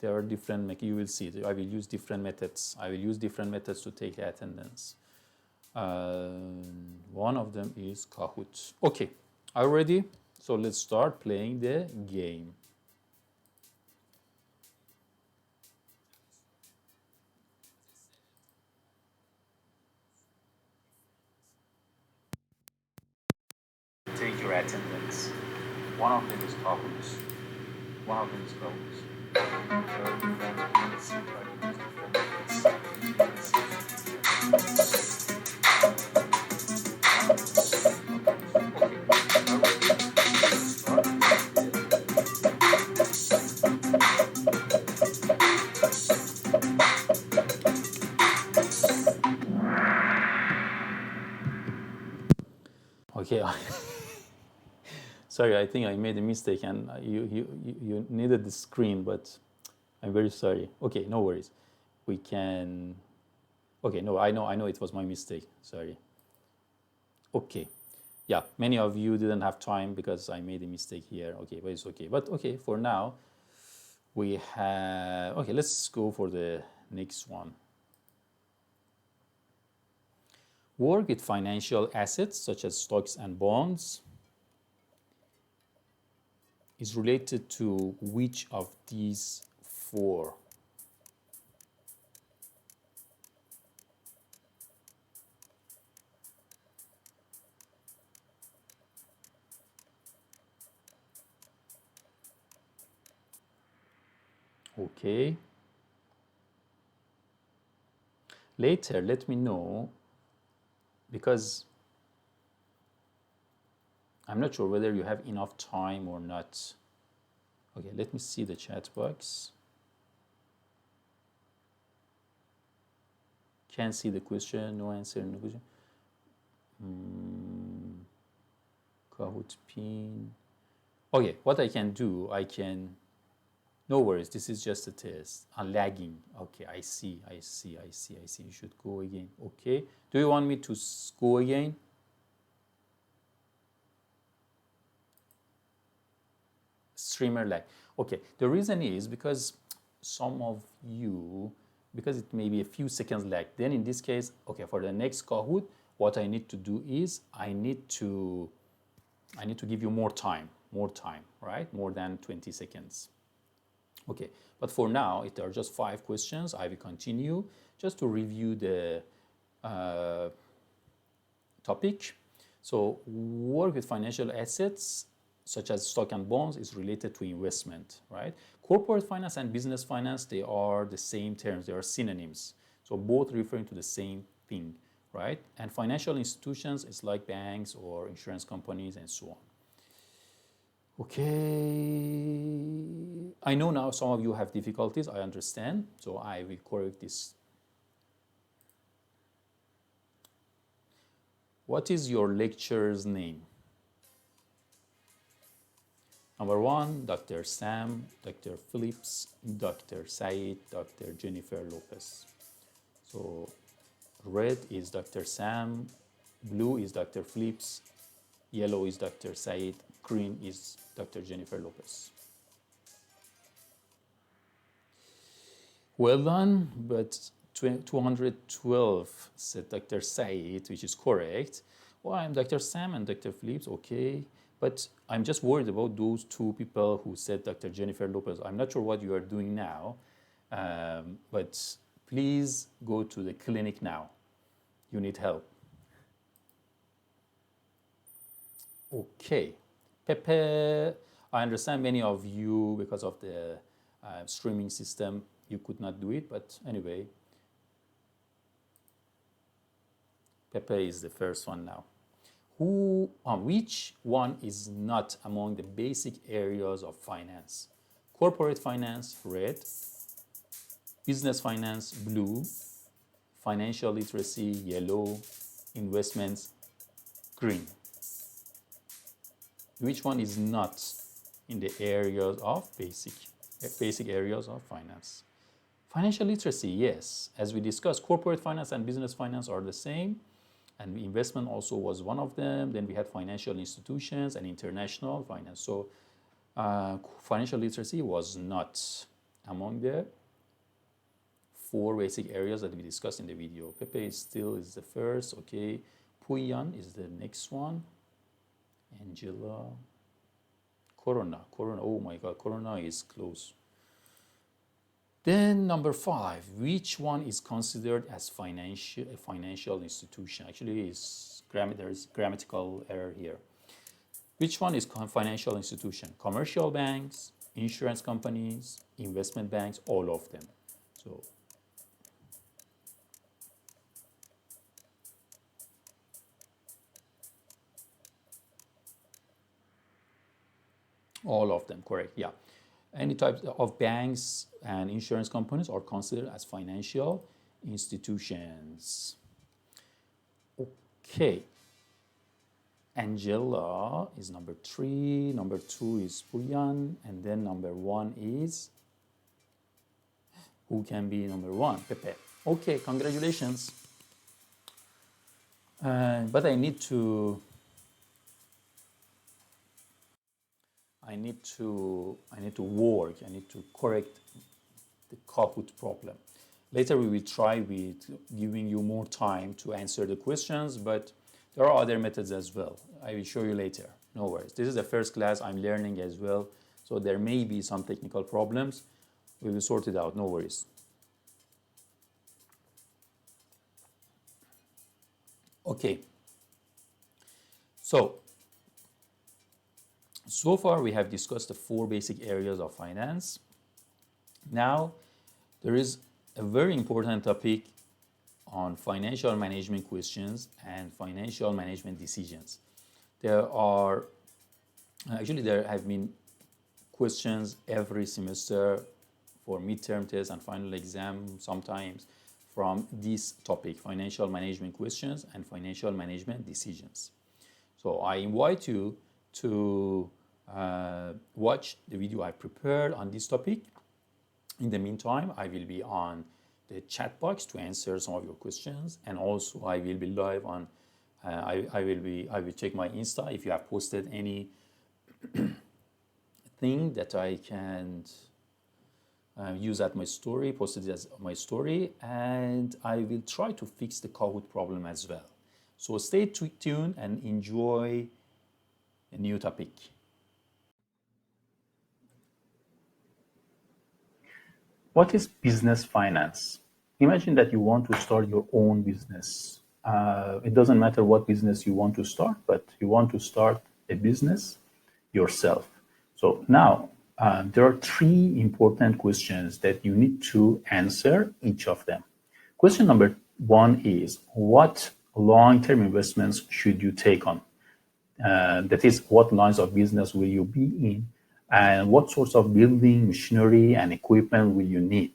There are different, you will see, I will use different methods. I will use different methods to take the attendance. One of them is Kahoot. Okay, are you ready? So let's start playing the game. Take your attendance. One of them is Kahoot. Okay. Sorry, I think I made a mistake and you needed the screen, but I'm very sorry. Okay, no worries. We can. Okay, no, I know it was my mistake. Sorry. Okay. Yeah, many of you didn't have time because I made a mistake here. Okay, but it's okay. But okay, for now, we have. Okay, let's go for the next one. Work with financial assets such as stocks and bonds is related to which of these four? Okay. Later, let me know because I'm not sure whether you have enough time or not. Okay, let me see the chat box. Can't see the question, no answer, no question. Kahoot pin. Okay, what I can do, no worries, this is just a test. I'm lagging. Okay, I see. You should go again. Okay, do you want me to go again? Streamer lag. Okay, the reason is because some of you, because it may be a few seconds lag. Then in this case, okay, for the next Kahoot, what I need to do is I need to give you more time, right? More than 20 seconds. Okay, but for now, if there are just 5 questions, I will continue just to review the topic. So work with financial assets such as stock and bonds is related to investment, right? Corporate finance and business finance, they are the same terms, they are synonyms. So both referring to the same thing, right? And financial institutions is like banks or insurance companies and so on. Okay, I know now some of you have difficulties, I understand, so I will correct this. What is your lecturer's name? Number 1, Dr. Sam, Dr. Phillips, Dr. Saeed, Dr. Jennifer Lopez. So red is Dr. Sam, blue is Dr. Phillips, yellow is Dr. Saeed, green is Dr. Jennifer Lopez. Well done, but 212 said Dr. Saeed, which is correct. Well, I'm Dr. Sam and Dr. Phillips, okay. But I'm just worried about those 2 people who said Dr. Jennifer Lopez. I'm not sure what you are doing now, but please go to the clinic now. You need help. Okay. Pepe, I understand many of you, because of the streaming system, you could not do it, but anyway, Pepe is the first one now. Which one is not among the basic areas of finance? Corporate finance, red. Business finance, blue. Financial literacy, yellow. Investments, green. Which one is not in the areas of basic areas of finance? Financial literacy, yes. As we discussed, corporate finance and business finance are the same. And investment also was one of them. Then we had financial institutions and international finance. So financial literacy was not among the 4 basic areas that we discussed in the video. Pepe is the first, okay. Puyan is the next one. Angela. Corona, oh my God, Corona is close. Then number 5, which one is considered as a financial institution? Actually, there is grammatical error here. Which one is financial institution? Commercial banks, insurance companies, investment banks, all of them. So all of them, correct, yeah. Any types of banks and insurance companies are considered as financial institutions. Okay. Angela is number 3, number 2 is Pulyan, and then number 1 is, who can be number 1? Pepe. Okay, congratulations. But I need to work. I need to correct the Kahoot problem. Later we will try with giving you more time to answer the questions, but there are other methods as well. I will show you later. No worries. This is the first class. I'm learning as well, so there may be some technical problems. We will sort it out. No worries. Okay. So far we have discussed the 4 basic areas of finance. Now, there is a very important topic on financial management questions and financial management decisions. There have been questions every semester for midterm tests and final exam sometimes from this topic, financial management questions and financial management decisions. So I invite you to watch the video I prepared on this topic. In the meantime, I will be on the chat box to answer some of your questions, and also I will be live on. I will check my Insta if you have posted any thing that I can use at my story, posted it as my story, and I will try to fix the Kahoot problem as well. So stay tuned and enjoy a new topic. What is business finance? Imagine that you want to start your own business. It doesn't matter what business you want to start, but you want to start a business yourself. So now there are 3 important questions that you need to answer each of them. Question number 1 is, what long-term investments should you take on? That is, what lines of business will you be in? And what sorts of building, machinery, and equipment will you need?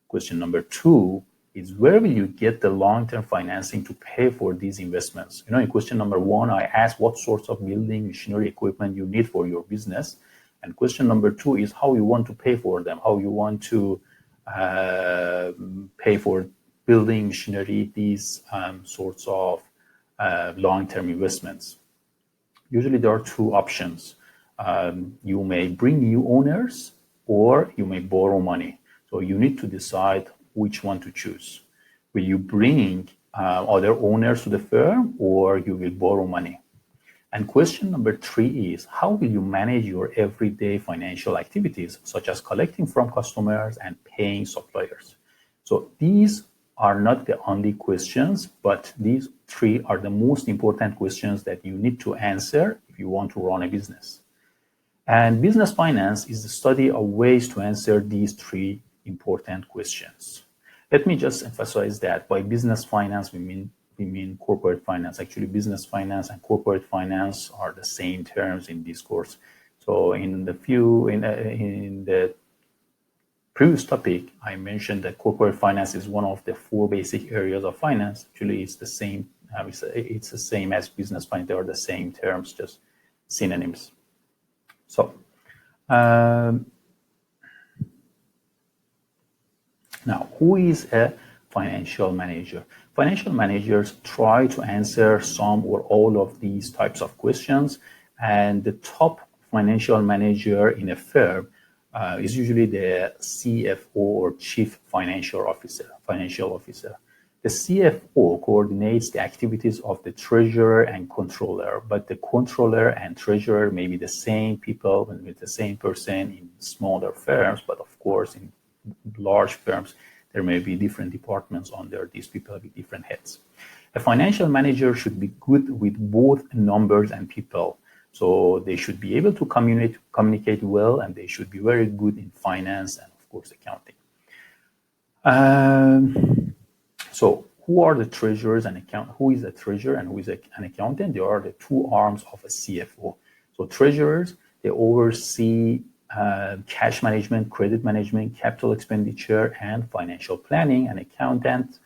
Question number 2 is, where will you get the long-term financing to pay for these investments? In question number 1, I asked what sorts of building, machinery, equipment you need for your business. And question number 2 is how you want to pay for them, how you want to pay for building, machinery, these sorts of long-term investments. Usually there are 2 options. You may bring new owners or you may borrow money. So you need to decide which one to choose. Will you bring other owners to the firm, or you will borrow money? And question number 3 is, how will you manage your everyday financial activities, such as collecting from customers and paying suppliers? So these are not the only questions, but these 3 are the most important questions that you need to answer if you want to run a business. And business finance is the study of ways to answer these 3 important questions. Let me just emphasize that by business finance, we mean corporate finance. Actually, business finance and corporate finance are the same terms in this course. So in the previous topic, I mentioned that corporate finance is one of the 4 basic areas of finance. Actually, it's the same. It's the same as business finance. They are the same terms, just synonyms. So now, who is a financial manager? Financial managers try to answer some or all of these types of questions, and the top financial manager in a firm is usually the CFO or Chief Financial Officer. The CFO coordinates the activities of the treasurer and controller, but the controller and treasurer may be the same people with the same person in smaller firms, but of course in large firms there may be different departments under these people with different heads. A financial manager should be good with both numbers and people. So they should be able to communicate well, and they should be very good in finance and, of course, accounting. So who are the treasurers and who is a treasurer and who is an accountant? They are the 2 arms of a CFO. So treasurers, they oversee cash management, credit management, capital expenditure, and financial planning. And accountant,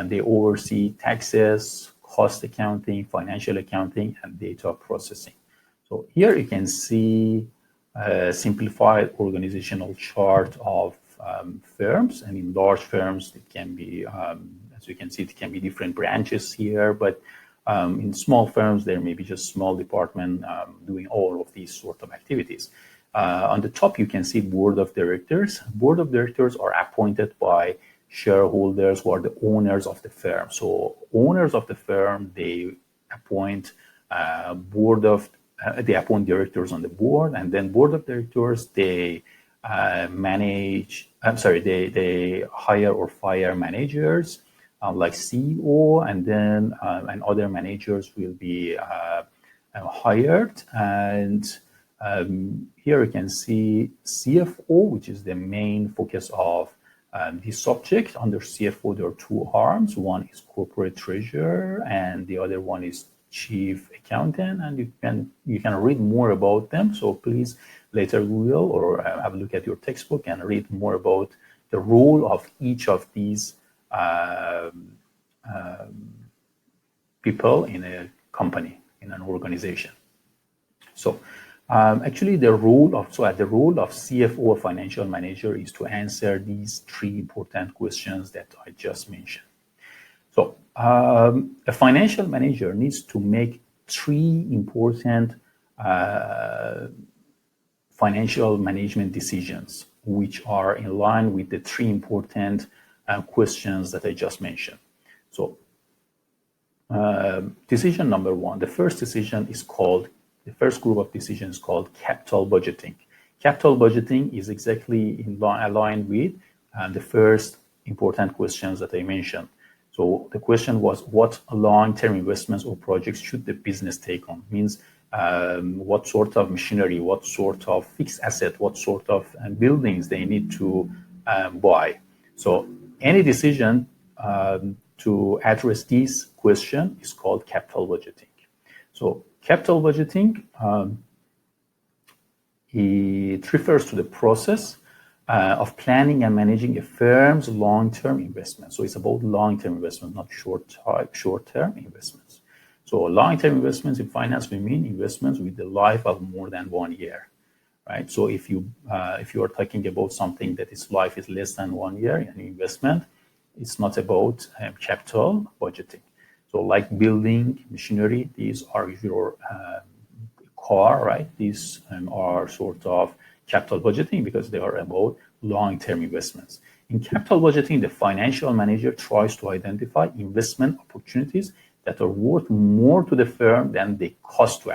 they oversee taxes, cost accounting, financial accounting, and data processing. So here you can see a simplified organizational chart of firms, and in large firms it can be, as you can see, it can be different branches here, but in small firms there may be just small department doing all of these sort of activities. On the top you can see board of directors. Board of directors are appointed by shareholders who are the owners of the firm. So owners of the firm, they appoint they appoint directors on the board, and then board of directors, they they hire or fire managers like CEO, and then and other managers will be hired. And here you can see CFO, which is the main focus of this subject. Under CFO, there are two arms. One is corporate treasurer, and the other one is chief accountant. And you can read more about them. So please later Google or have a look at your textbook and read more about the role of each of these people in a company, in an organization. So actually the role of CFO or financial manager is to answer these three important questions that I just mentioned. So a financial manager needs to make three important financial management decisions, which are in line with the three important questions that I just mentioned. So decision number one, the first group of decisions is called capital budgeting. Capital budgeting is exactly aligned with the first important questions that I mentioned. So the question was, what long-term investments or projects should the business take on? Means what sort of machinery, what sort of fixed asset, what sort of buildings they need to buy. So any decision to address this question is called capital budgeting. So capital budgeting, it refers to the process of planning and managing a firm's long-term investment. So it's about long-term investment, not short-term investments. So long-term investments in finance, we mean investments with the life of more than 1 year, right? So if you are talking about something that its life is less than 1 year, an investment, it's not about capital budgeting. So like building, machinery, these are your car, right? These are sort of capital budgeting because they are about long-term investments. In capital budgeting, the financial manager tries to identify investment opportunities that are worth more to the firm than they cost to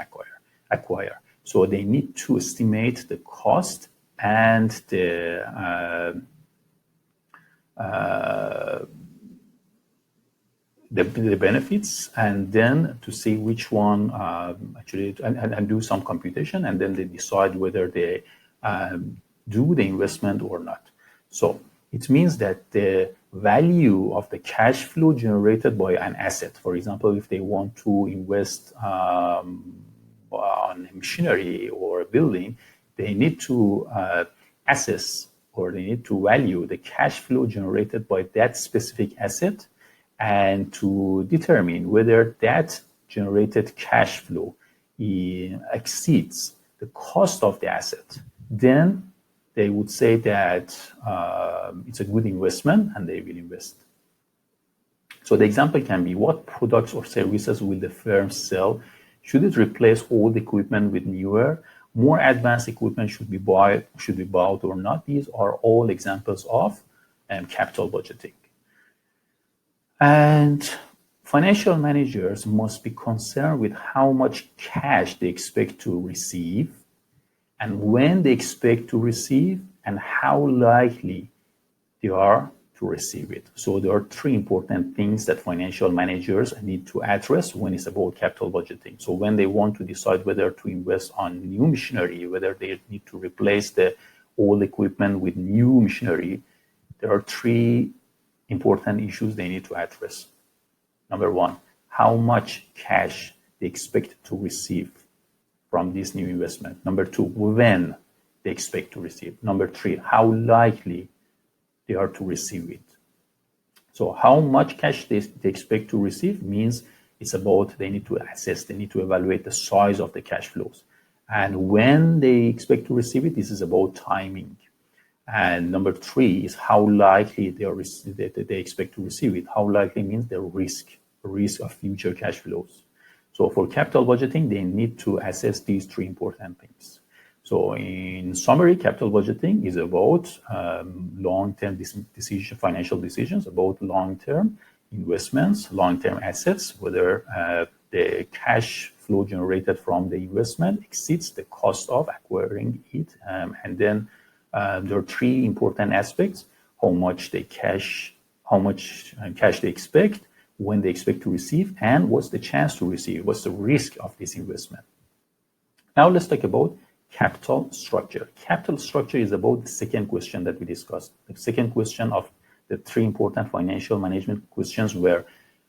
acquire. So they need to estimate the cost and the benefits, and then to see which one and do some computation, and then they decide whether they do the investment or not. So it means that the value of the cash flow generated by an asset, for example, if they want to invest on machinery or a building, they need to assess or they need to value the cash flow generated by that specific asset and to determine whether that generated cash flow exceeds the cost of the asset. Then they would say that it's a good investment and they will invest. So the example can be, what products or services will the firm sell? Should it replace old equipment with newer? More advanced equipment should be bought or not? These are all examples of capital budgeting. And financial managers must be concerned with how much cash they expect to receive, and when they expect to receive, and how likely they are to receive it. So there are three important things that financial managers need to address when it's about capital budgeting. So when they want to decide whether to invest on new machinery, whether they need to replace the old equipment with new machinery, there are three important issues they need to address. Number one, how much cash they expect to receive from this new investment. Number two, when they expect to receive. Number three, how likely they are to receive it. So how much cash they expect to receive means It's about they need to assess, they need to evaluate the size of the cash flows. And when they expect to receive it, this is about timing. And number three is how likely they expect to receive it. How likely means the risk of future cash flows. So for capital budgeting, they need to assess these three important things. So in summary, capital budgeting is about long-term financial decisions, about long-term investments, long-term assets, whether the cash flow generated from the investment exceeds the cost of acquiring it. And then there are three important aspects: how much cash they expect, when they expect to receive, and what's the chance to receive, what's the risk of this investment. Now let's talk about capital structure. Capital structure is about the second question that we discussed. The second question of the three important financial management questions were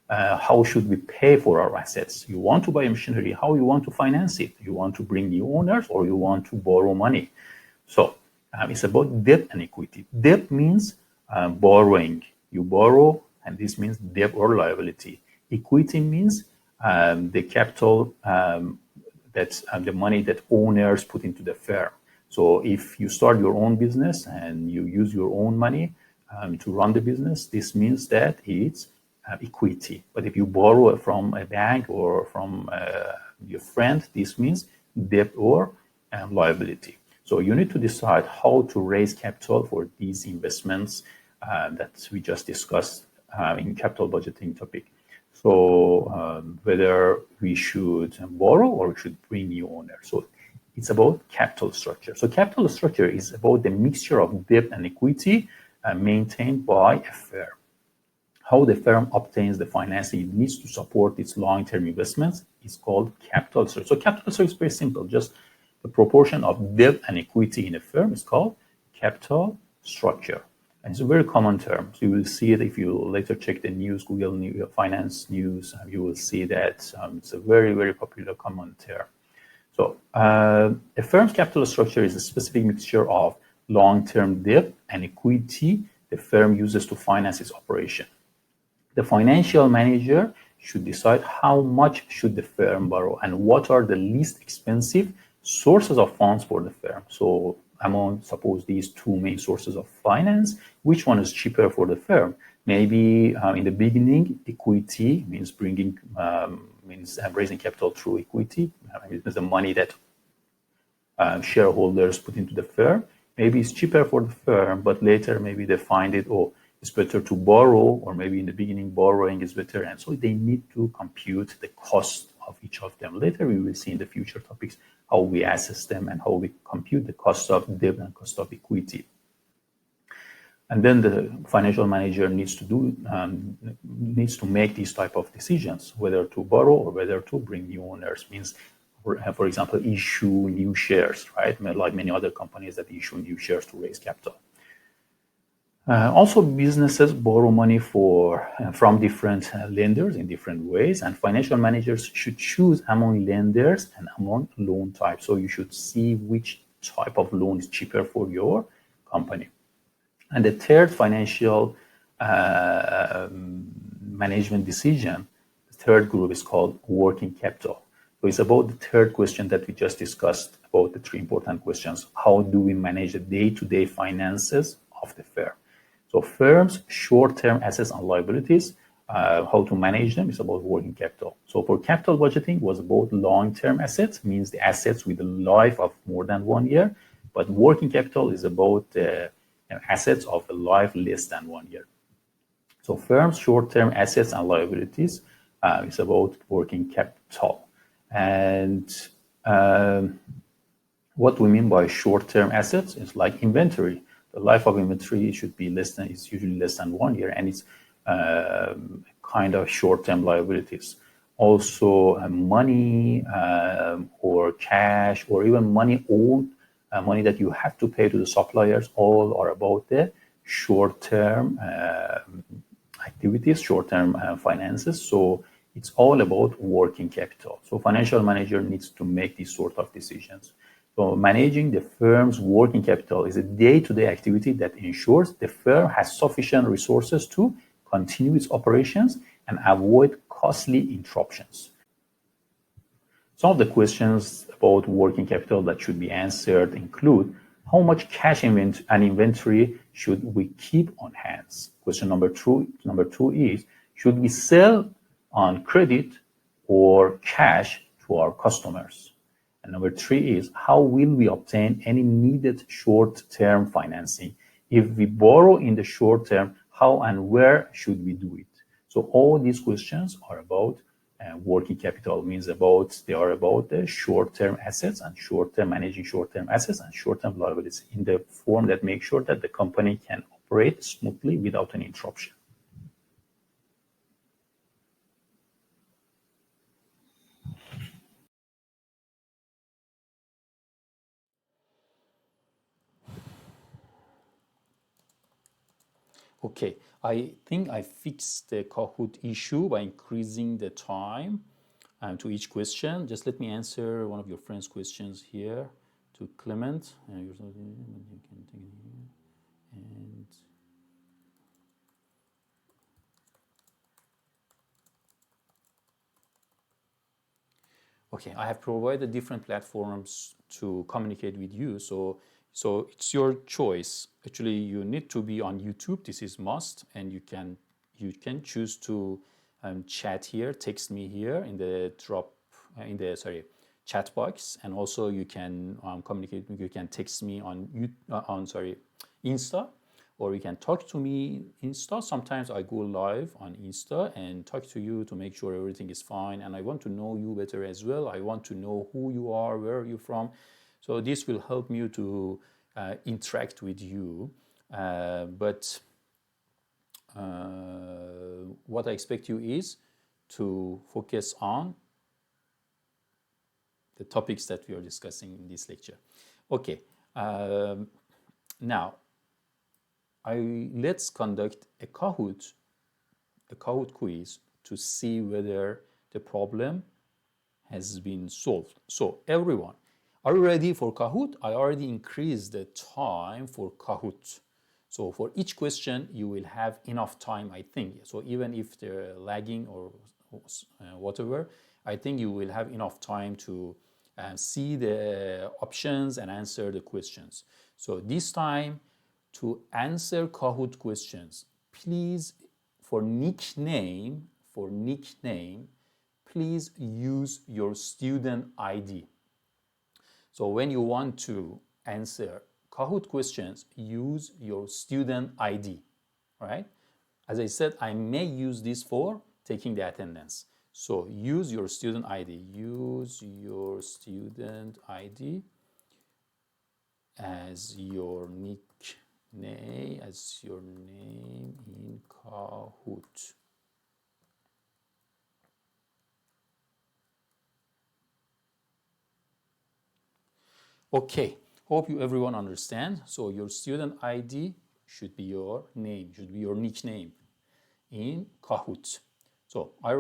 how should we pay for our assets? You want to buy a machinery, how you want to finance it? You want to bring new owners or you want to borrow money? So it's about debt and equity. Debt means borrowing. You borrow, and this means debt or liability. Equity means the capital, that's the money that owners put into the firm. So if you start your own business and you use your own money to run the business, this means that it's equity. But if you borrow from a bank or from your friend, this means debt or liability. So you need to decide how to raise capital for these investments that we just discussed in capital budgeting topic. So whether we should borrow or we should bring new owners. So it's about capital structure. So capital structure is about the mixture of debt and equity maintained by a firm. How the firm obtains the financing it needs to support its long-term investments is called capital structure. So capital structure is very simple. Just the proportion of debt and equity in a firm is called capital structure. And it's a very common term. So you will see it if you later check the news, Google News, Finance News, you will see that it's a very, very popular common term. So a firm's capital structure is a specific mixture of long-term debt and equity the firm uses to finance its operation. The financial manager should decide how much should the firm borrow and what are the least expensive sources of funds for the firm. So among, suppose, these two main sources of finance, which one is cheaper for the firm? Maybe in the beginning, equity means raising capital through equity. It means the money that shareholders put into the firm. Maybe it's cheaper for the firm, but later maybe they find it, it's better to borrow, or maybe in the beginning borrowing is better. And so they need to compute the cost of each of them. Later we will see in the future topics how we assess them and how we compute the cost of debt and cost of equity. And then the financial manager needs to make these type of decisions, whether to borrow or whether to bring new owners. Means, for example, issue new shares, right? Like many other companies that issue new shares to raise capital. Also, businesses borrow money from different lenders in different ways, and financial managers should choose among lenders and among loan types. So you should see which type of loan is cheaper for your company. And the third financial management decision, the third group is called working capital. So it's about the third question that we just discussed about the three important questions. How do we manage the day-to-day finances of the firm? So firms' short-term assets and liabilities, how to manage them is about working capital. So for capital budgeting was about long-term assets, means the assets with a life of more than 1 year, but working capital is about assets of a life less than 1 year. So firms' short-term assets and liabilities is about working capital. And what we mean by short-term assets is like inventory. The life of inventory should be it's usually less than 1 year, and it's kind of short-term liabilities. Also, money or cash or even money owed, money that you have to pay to the suppliers, all are about the short-term activities, short-term finances. So it's all about working capital. So financial manager needs to make these sort of decisions. So managing the firm's working capital is a day-to-day activity that ensures the firm has sufficient resources to continue its operations and avoid costly interruptions. Some of the questions about working capital that should be answered include how much cash and inventory should we keep on hands? Question number two is, should we sell on credit or cash to our customers? And number three is, how will we obtain any needed short-term financing? If we borrow in the short term, how and where should we do it? So all these questions are about working capital, they are about the short-term assets and managing short-term assets and short-term liabilities in the form that makes sure that the company can operate smoothly without any interruption. Okay, I think I fixed the Kahoot issue by increasing the time to each question. Just let me answer one of your friend's questions here to Clement. And okay, I have provided different platforms to communicate with you. So it's your choice. Actually, you need to be on YouTube. This is must, and you can choose to chat here, text me here in the chat box, and also you can communicate. You can text me on Insta, or you can talk to me Insta. Sometimes I go live on Insta and talk to you to make sure everything is fine. And I want to know you better as well. I want to know who you are, where you're from. So this will help me to interact with you. But what I expect you is to focus on the topics that we are discussing in this lecture. Okay, now let's conduct a Kahoot quiz to see whether the problem has been solved. So everyone, are you ready for Kahoot? I already increased the time for Kahoot. So for each question, you will have enough time, I think. So even if they're lagging or whatever, I think you will have enough time to see the options and answer the questions. So this time, to answer Kahoot questions, please, for nickname, please use your student ID. So when you want to answer Kahoot questions, use your student ID, right? As I said, I may use this for taking the attendance. So use your student ID. Use your student ID as your nickname, as your name in Kahoot. Okay, hope everyone understand. So your student ID should be your name, should be your nickname in Kahoot. So I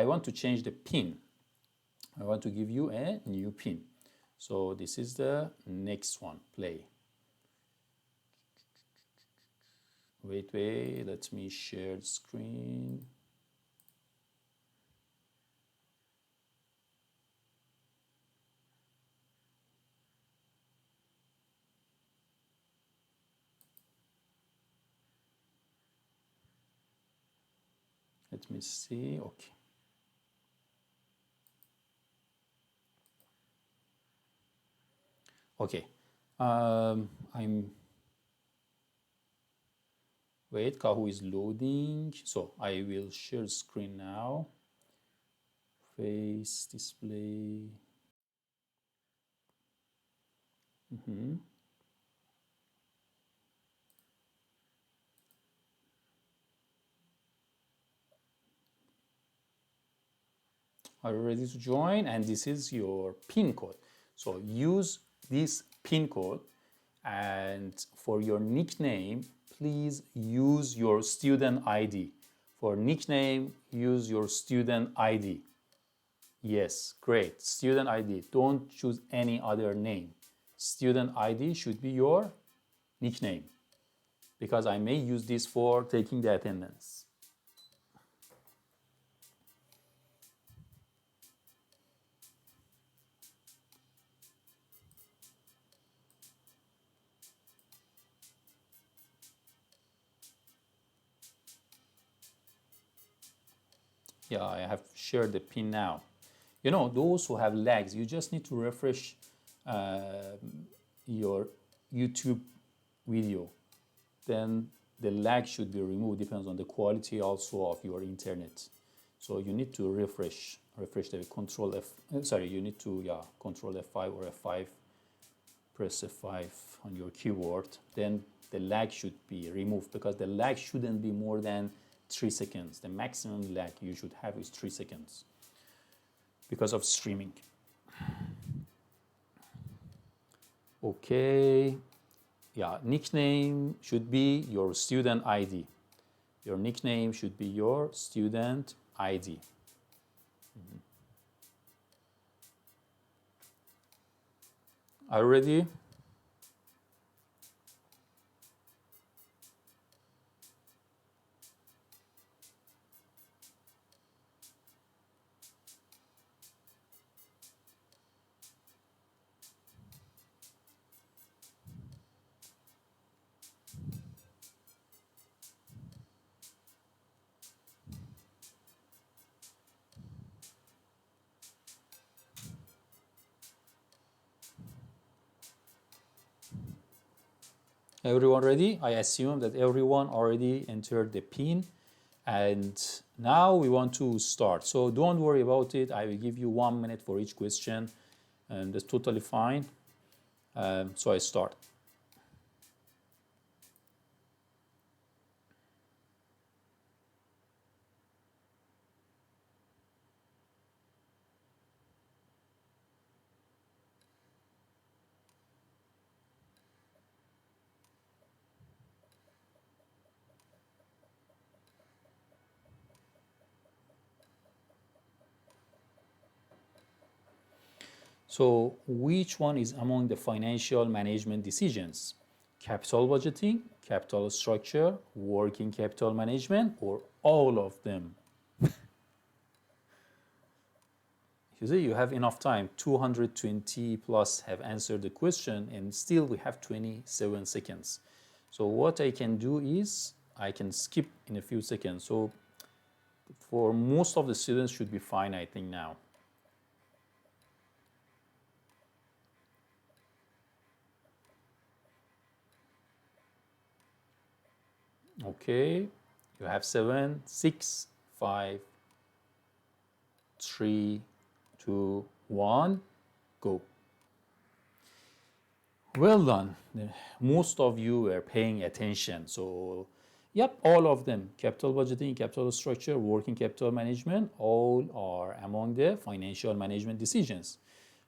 want to change the pin. I want to give you a new pin. So this is the next one, play. Wait, let me share the screen. Let me see, okay. Okay, wait, Kahoot is loading. So I will share screen now. Face display. Are you ready to join? And this is your PIN code. So use this PIN code, and for your nickname, please use your student ID. For nickname, use your student ID. Yes, great. Student ID. Don't choose any other name. Student ID should be your nickname. because I may use this for taking the attendance. Yeah, I have shared the pin now. You know, those who have lags, you just need to refresh your YouTube video. Then the lag should be removed. Depends on the quality also of your internet. So you need to refresh the control F. Sorry, you need to control F5 or F5. Press F5 on your keyboard. Then the lag should be removed, because the lag shouldn't be more than 3 seconds. The maximum lag you should have is 3 seconds because of streaming. Okay. Yeah, nickname should be your student ID. Your nickname should be your student ID. Are you ready? Everyone ready? I assume that everyone already entered the pin, and now we want to start. So don't worry about it. I will give you 1 minute for each question, and that's totally fine. So I start. So which one is among the financial management decisions? Capital budgeting, capital structure, working capital management, or all of them? You see, you have enough time. 220 plus have answered the question, and still we have 27 seconds. So what I can do is I can skip in a few seconds. So for most of the students should be fine, I think now. Okay, you have 7, 6, 5, 3, 2, 1, go. Well done. Most of you were paying attention. So, yep, all of them, capital budgeting, capital structure, working capital management, all are among the financial management decisions.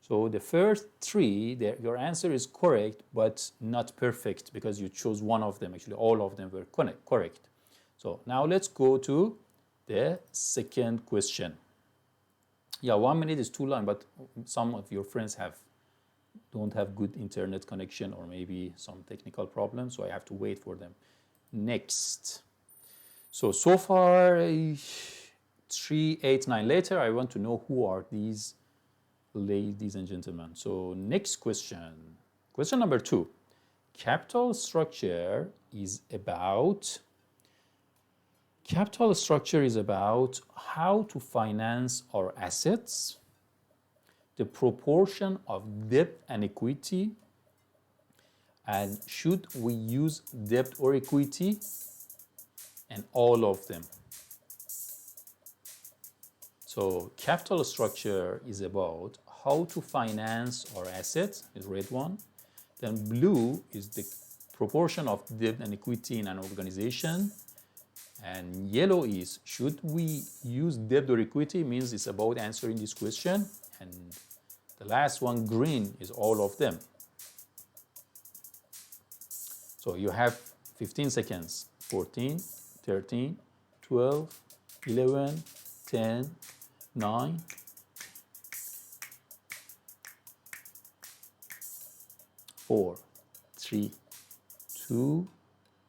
So the first three, your answer is correct, but not perfect, because you chose one of them. Actually, all of them were correct. So now let's go to the second question. Yeah, 1 minute is too long, but some of your friends don't have good internet connection, or maybe some technical problems, so I have to wait for them. Next. So far, 3, 8, 9 later, I want to know who are these ladies and gentlemen. So next question. Question number 2. Capital structure is about how to finance our assets, the proportion of debt and equity, and should we use debt or equity, and all of them. So capital structure is about how to finance our assets, is red one. Then blue is the proportion of debt and equity in an organization. And yellow is should we use debt or equity, means it's about answering this question. And the last one, green, is all of them. So you have 15 seconds. 14, 13, 12, 11, 10, 9, 4, 3, 2,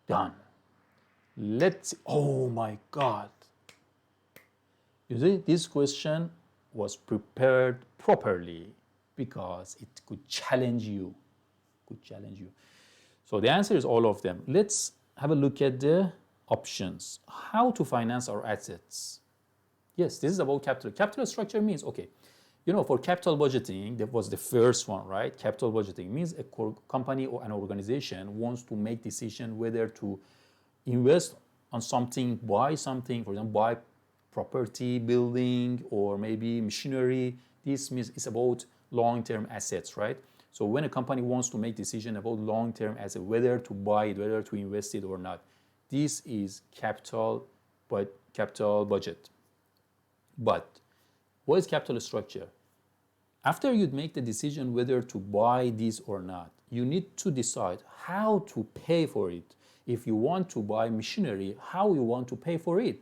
Done. Let's, oh my God. You see, this question was prepared properly because it could challenge you. So the answer is all of them. Let's have a look at the options. How to finance our assets. Yes, this is about capital. Capital structure means, okay, for capital budgeting, that was the first one, right? Capital budgeting means a company or an organization wants to make decision whether to invest on something, buy something, for example, buy property, building, or maybe machinery. This means it's about long-term assets, right? So when a company wants to make decision about long-term assets, whether to buy it, whether to invest it or not, this is capital budget. But what is capital structure? After you make the decision whether to buy this or not, you need to decide how to pay for it. If you want to buy machinery, how you want to pay for it.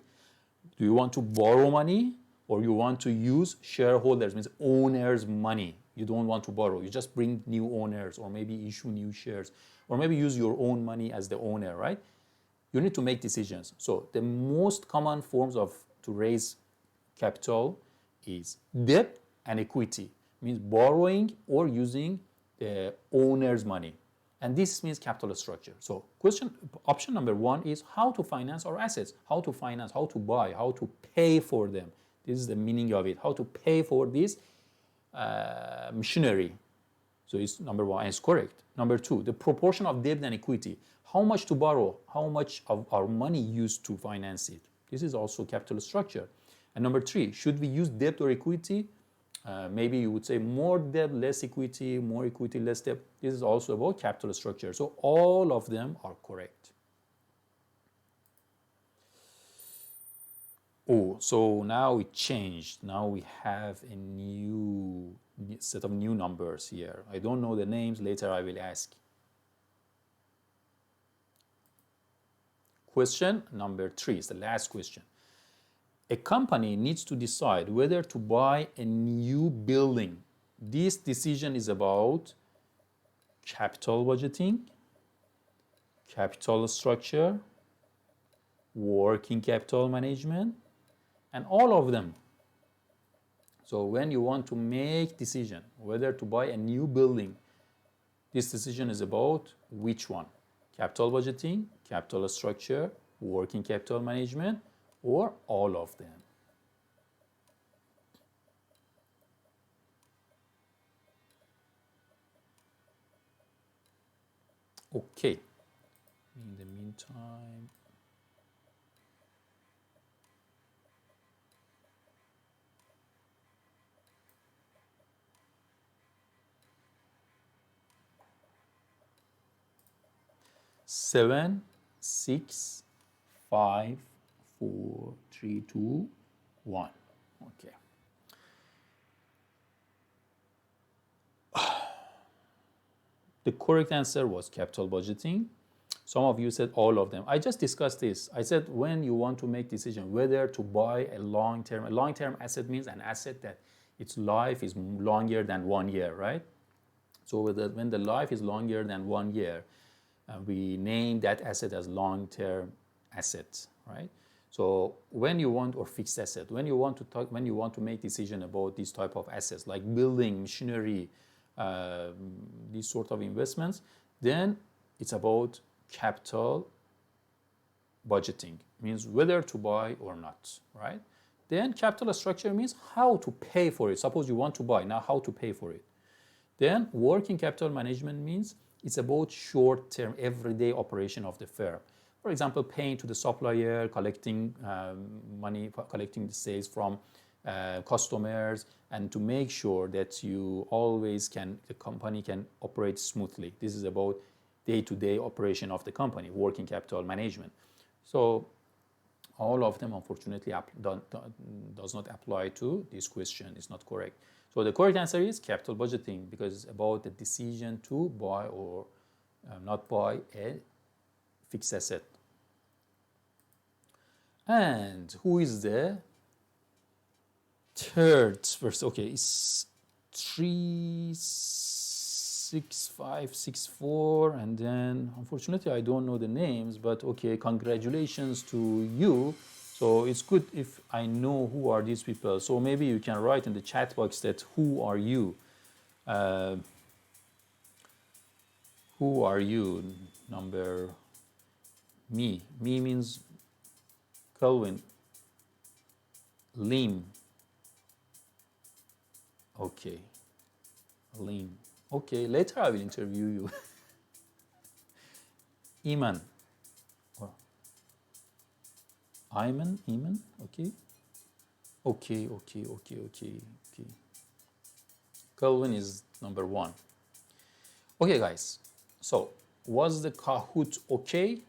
Do you want to borrow money or you want to use shareholders, means owners' money? You don't want to borrow. You just bring new owners or maybe issue new shares or maybe use your own money as the owner, right? You need to make decisions. So the most common forms to raise capital is debt and equity, means borrowing or using the owner's money. And this means capital structure. So option number one is how to finance our assets, how to finance, how to buy, how to pay for them. This is the meaning of it, how to pay for this machinery. So it's number one, and it's correct. Number two, the proportion of debt and equity. How much to borrow, how much of our money used to finance it. This is also capital structure. And number three, should we use debt or equity? Maybe you would say more debt, less equity, more equity, less debt. This is also about capital structure. So all of them are correct. Oh, so now it changed. Now we have a new set of new numbers here. I don't know the names. Later I will ask. Question number 3 is the last question. A company needs to decide whether to buy a new building. This decision is about capital budgeting, capital structure, working capital management, and all of them. So when you want to make decision whether to buy a new building, this decision is about which one? Capital budgeting, capital structure, working capital management, or all of them. Okay. In the meantime, seven, 6, 5, 4, 3, 2, 1. Okay. The correct answer was capital budgeting. Some of you said all of them. I just discussed this. I said when you want to make decision whether to buy a long-term asset means an asset that its life is longer than 1 year, right? So when the life is longer than 1 year, we name that asset as long-term asset, right? So when you want, or fixed asset, when you want to make decision about these type of assets like building, machinery, these sort of investments, then it's about capital budgeting, means whether to buy or not, right? Then capital structure means how to pay for it. Suppose you want to buy, now how to pay for it. Then working capital management means it's about short-term, everyday operation of the firm. For example, paying to the supplier, collecting money, collecting the sales from customers, and to make sure that the company can operate smoothly. This is about day-to-day operation of the company, working capital management. So all of them, unfortunately, does not apply to this question. It's not correct. So the correct answer is capital budgeting, because it's about the decision to buy or not buy a fixed asset. And who is the third person? Okay, it's 3, 6564, and then unfortunately I don't know the names, but okay, congratulations to you. So it's good if I know who are these people. So maybe you can write in the chat box that who are you? Who are you? Number me. Me means Kelvin. Lim. Okay. Lim. Okay, later I will interview you. Iman. Or Iman? Okay. Okay. Kelvin is number 1. Okay, guys. So, was the Kahoot okay?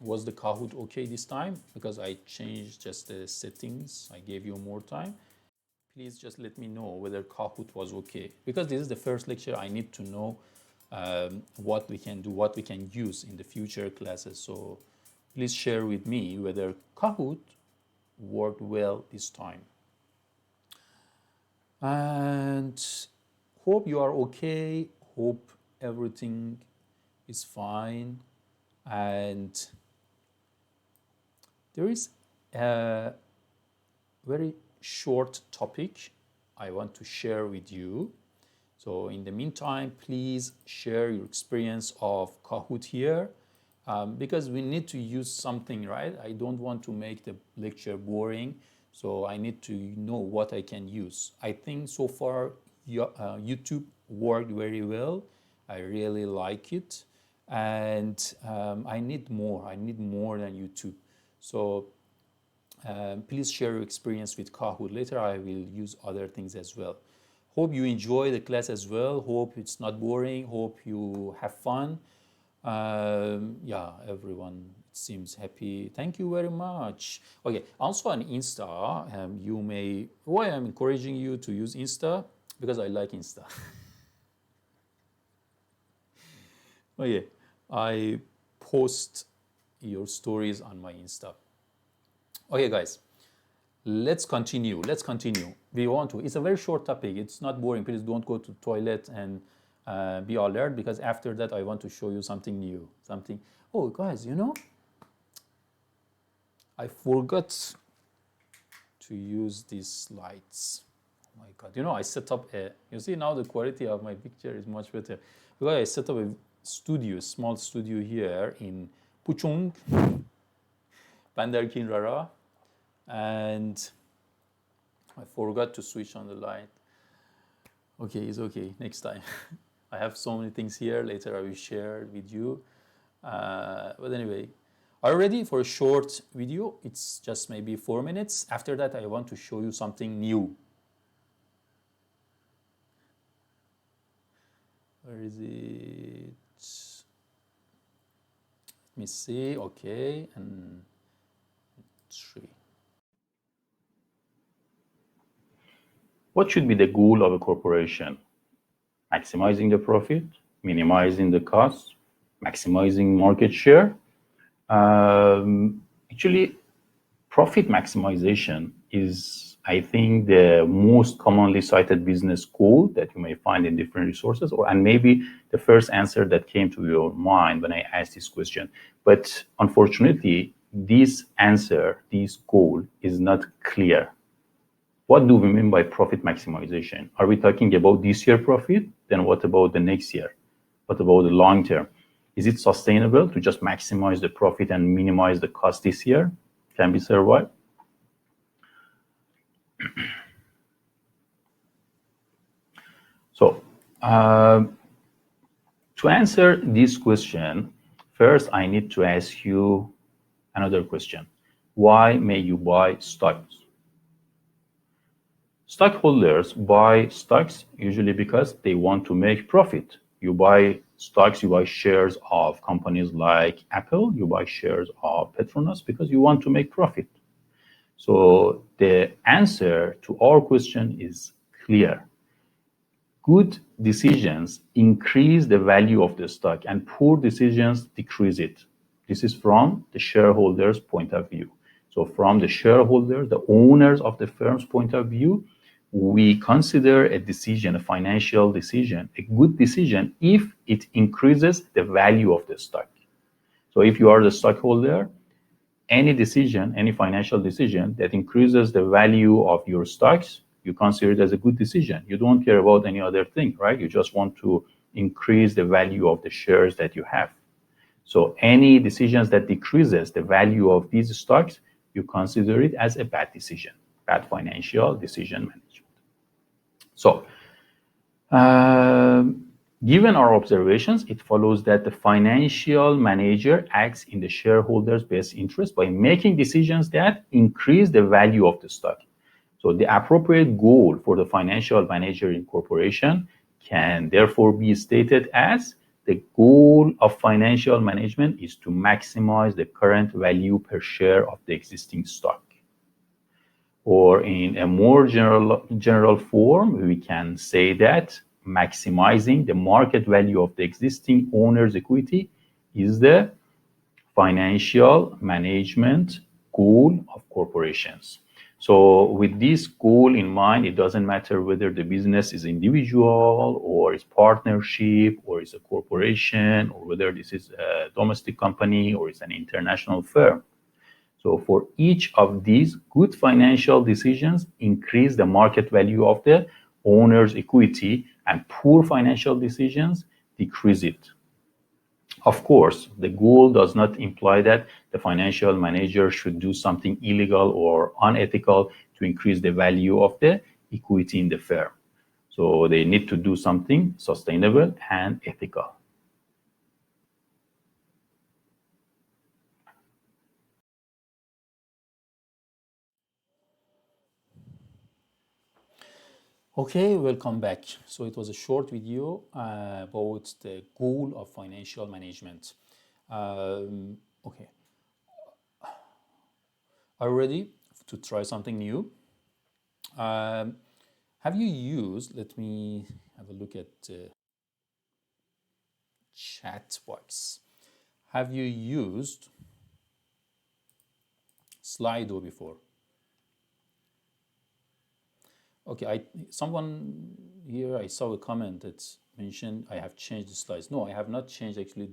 Was the Kahoot okay this time? Because I changed just the settings. I gave you more time. Please just let me know whether Kahoot was okay. Because this is the first lecture, I need to know what we can do, what we can use in the future classes. So please share with me whether Kahoot worked well this time. And hope you are okay. Hope everything is fine. And there is a very short topic I want to share with you. So in the meantime, please share your experience of Kahoot here, because we need to use something, right? I don't want to make the lecture boring, so I need to know what I can use. I think so far YouTube worked very well. I really like it, and I need more. I need more than YouTube. So please share your experience with Kahoot. Later I will use other things as well. Hope you enjoy the class as well. Hope it's not boring. Hope you have fun. Yeah, everyone seems happy. Thank you very much. Okay, also on Insta, you may, why I'm encouraging you to use Insta? Because I like Insta. Okay, I post your stories on my Insta. Okay, guys, let's continue. We want to. It's a very short topic. It's not boring. Please don't go to the toilet and be alert, because after that I want to show you something new. Oh, guys, I forgot to use these slides. Oh my God. I set up you see now the quality of my picture is much better. Because I set up a small studio here in Puchong, Bandar Kinrara. And I forgot to switch on the light. Okay, it's okay. Next time. I have so many things here. Later I will share with you. But anyway, are you ready for a short video? It's just maybe 4 minutes. After that, I want to show you something new. Where is it? Let me see. Okay, and 3. What should be the goal of a corporation? Maximizing the profit, minimizing the costs, maximizing market share. Actually, profit maximization is, I think, the most commonly cited business goal that you may find in different resources, and maybe the first answer that came to your mind when I asked this question. But unfortunately, this goal is not clear. What do we mean by profit maximization? Are we talking about this year profit? Then what about the next year? What about the long term? Is it sustainable to just maximize the profit and minimize the cost this year? Can we survive? So, to answer this question, first I need to ask you another question. Why may you buy stocks? Stockholders buy stocks usually because they want to make profit. You buy stocks, you buy shares of companies like Apple, you buy shares of Petronas because you want to make profit. So the answer to our question is clear. Good decisions increase the value of the stock and poor decisions decrease it. This is from the shareholders' point of view. So from the shareholders, the owners of the firm's point of view, we consider a decision, a financial decision, a good decision if it increases the value of the stock. So if you are the stockholder, any decision, any financial decision that increases the value of your stocks, you consider it as a good decision. You don't care about any other thing, right? You just want to increase the value of the shares that you have. So any decisions that decreases the value of these stocks, you consider it as a bad decision, bad financial decision management. So, given our observations, it follows that the financial manager acts in the shareholders' best interest by making decisions that increase the value of the stock. So the appropriate goal for the financial manager in corporation can therefore be stated as the goal of financial management is to maximize the current value per share of the existing stock. Or in a more general form, we can say that maximizing the market value of the existing owner's equity is the financial management goal of corporations. So with this goal in mind, it doesn't matter whether the business is individual or is partnership or is a corporation or whether this is a domestic company or it's an international firm. So for each of these, good financial decisions increase the market value of the owner's equity, and poor financial decisions decrease it. Of course, the goal does not imply that the financial manager should do something illegal or unethical to increase the value of the equity in the firm. So they need to do something sustainable and ethical. Okay, welcome back. So it was a short video about the goal of financial management. Okay, are you ready to try something new? Have you used, let me have a look at the chat box. Have you used Slido before? Okay, someone here, I saw a comment that mentioned I have changed the slides. No, I have not changed actually.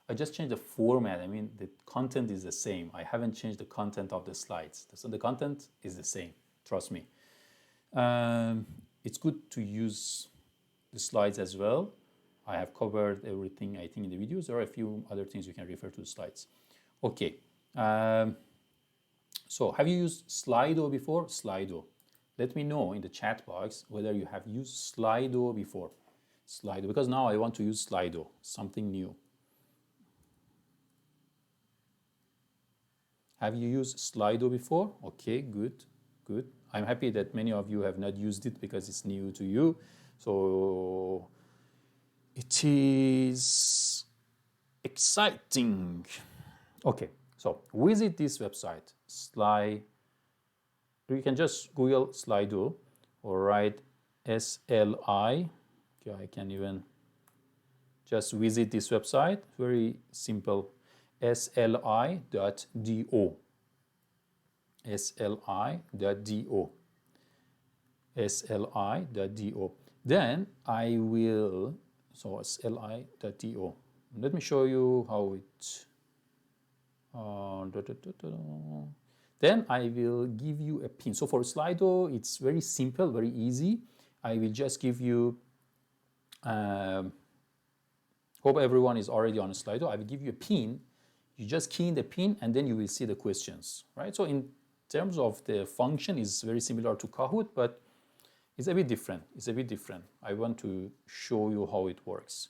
I just changed the format. I mean, the content is the same. I haven't changed the content of the slides. So the content is the same, trust me. It's good to use the slides as well. I have covered everything, I think, in the videos. There are a few other things you can refer to the slides. Okay, so have you used Slido before? Slido. Let me know in the chat box whether you have used Slido before. Slido, because now I want to use Slido, something new. Have you used Slido before? Okay, good, good. I'm happy that many of you have not used it because it's new to you. So it is exciting. Okay, so visit this website, you can just Google Slido or write SLI. Okay, I can even just visit this website. Very simple. SLI.do. SLI.do. SLI.do. Then I will, so SLI.do. Let me show you how it. Then I will give you a pin. So for Slido, it's very simple, very easy. I will just give you, hope everyone is already on Slido. I will give you a pin. You just key in the pin and then you will see the questions, right? So in terms of the function, is very similar to Kahoot, but it's a bit different. It's a bit different. I want to show you how it works.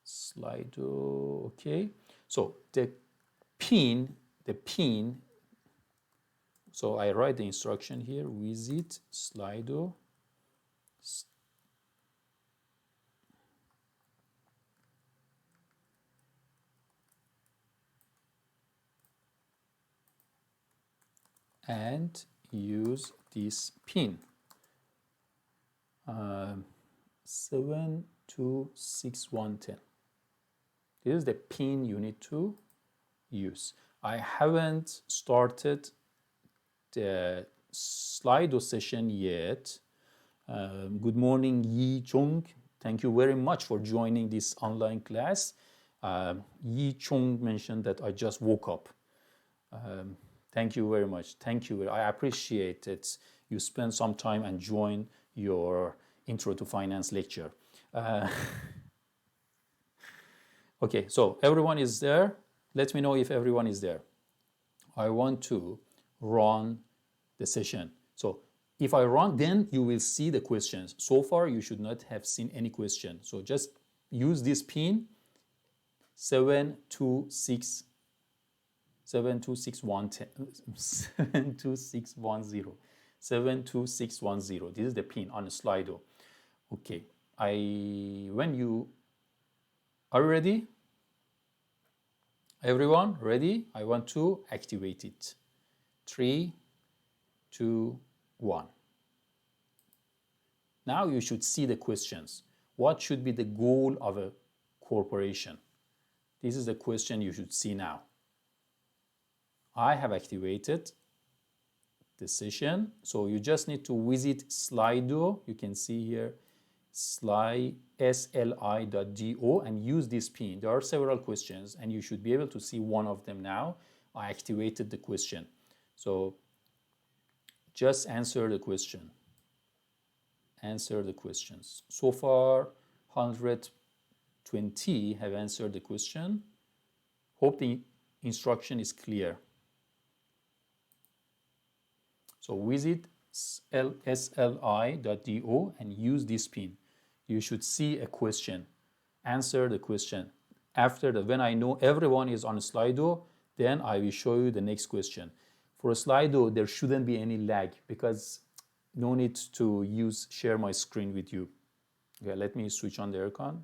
Slido, okay. So the pin, so I write the instruction here, visit Slido. And use this pin. 726110. This is the pin you need to use. I haven't started the Slido session yet. Good morning, Yi Chung. Thank you very much for joining this online class. Yi Chung mentioned that I just woke up. Thank you very much. Thank you. I appreciate it. You spend some time and join your Intro to Finance lecture. Okay, so everyone is there. Let me know if everyone is there. I want to run the session. So if I run, then you will see the questions. So far, you should not have seen any question. So just use this pin 726 72610 72610 72610. This is the pin on Slido. Okay, when you are ready, everyone ready? I want to activate it. 3, 2, 1. Now you should see the questions. What should be the goal of a corporation? This is the question you should see now. I have activated the session. So you just need to visit Slido. You can see here sli.do and use this pin. There are several questions and you should be able to see one of them now. I activated the question. So just answer the question. Answer the questions. So far, 120 have answered the question. Hope the instruction is clear. So visit sli.do and use this pin. You should see a question. Answer the question. After that, when I know everyone is on Slido, then I will show you the next question. For Slido, there shouldn't be any lag because no need to share my screen with you. Okay, let me switch on the aircon.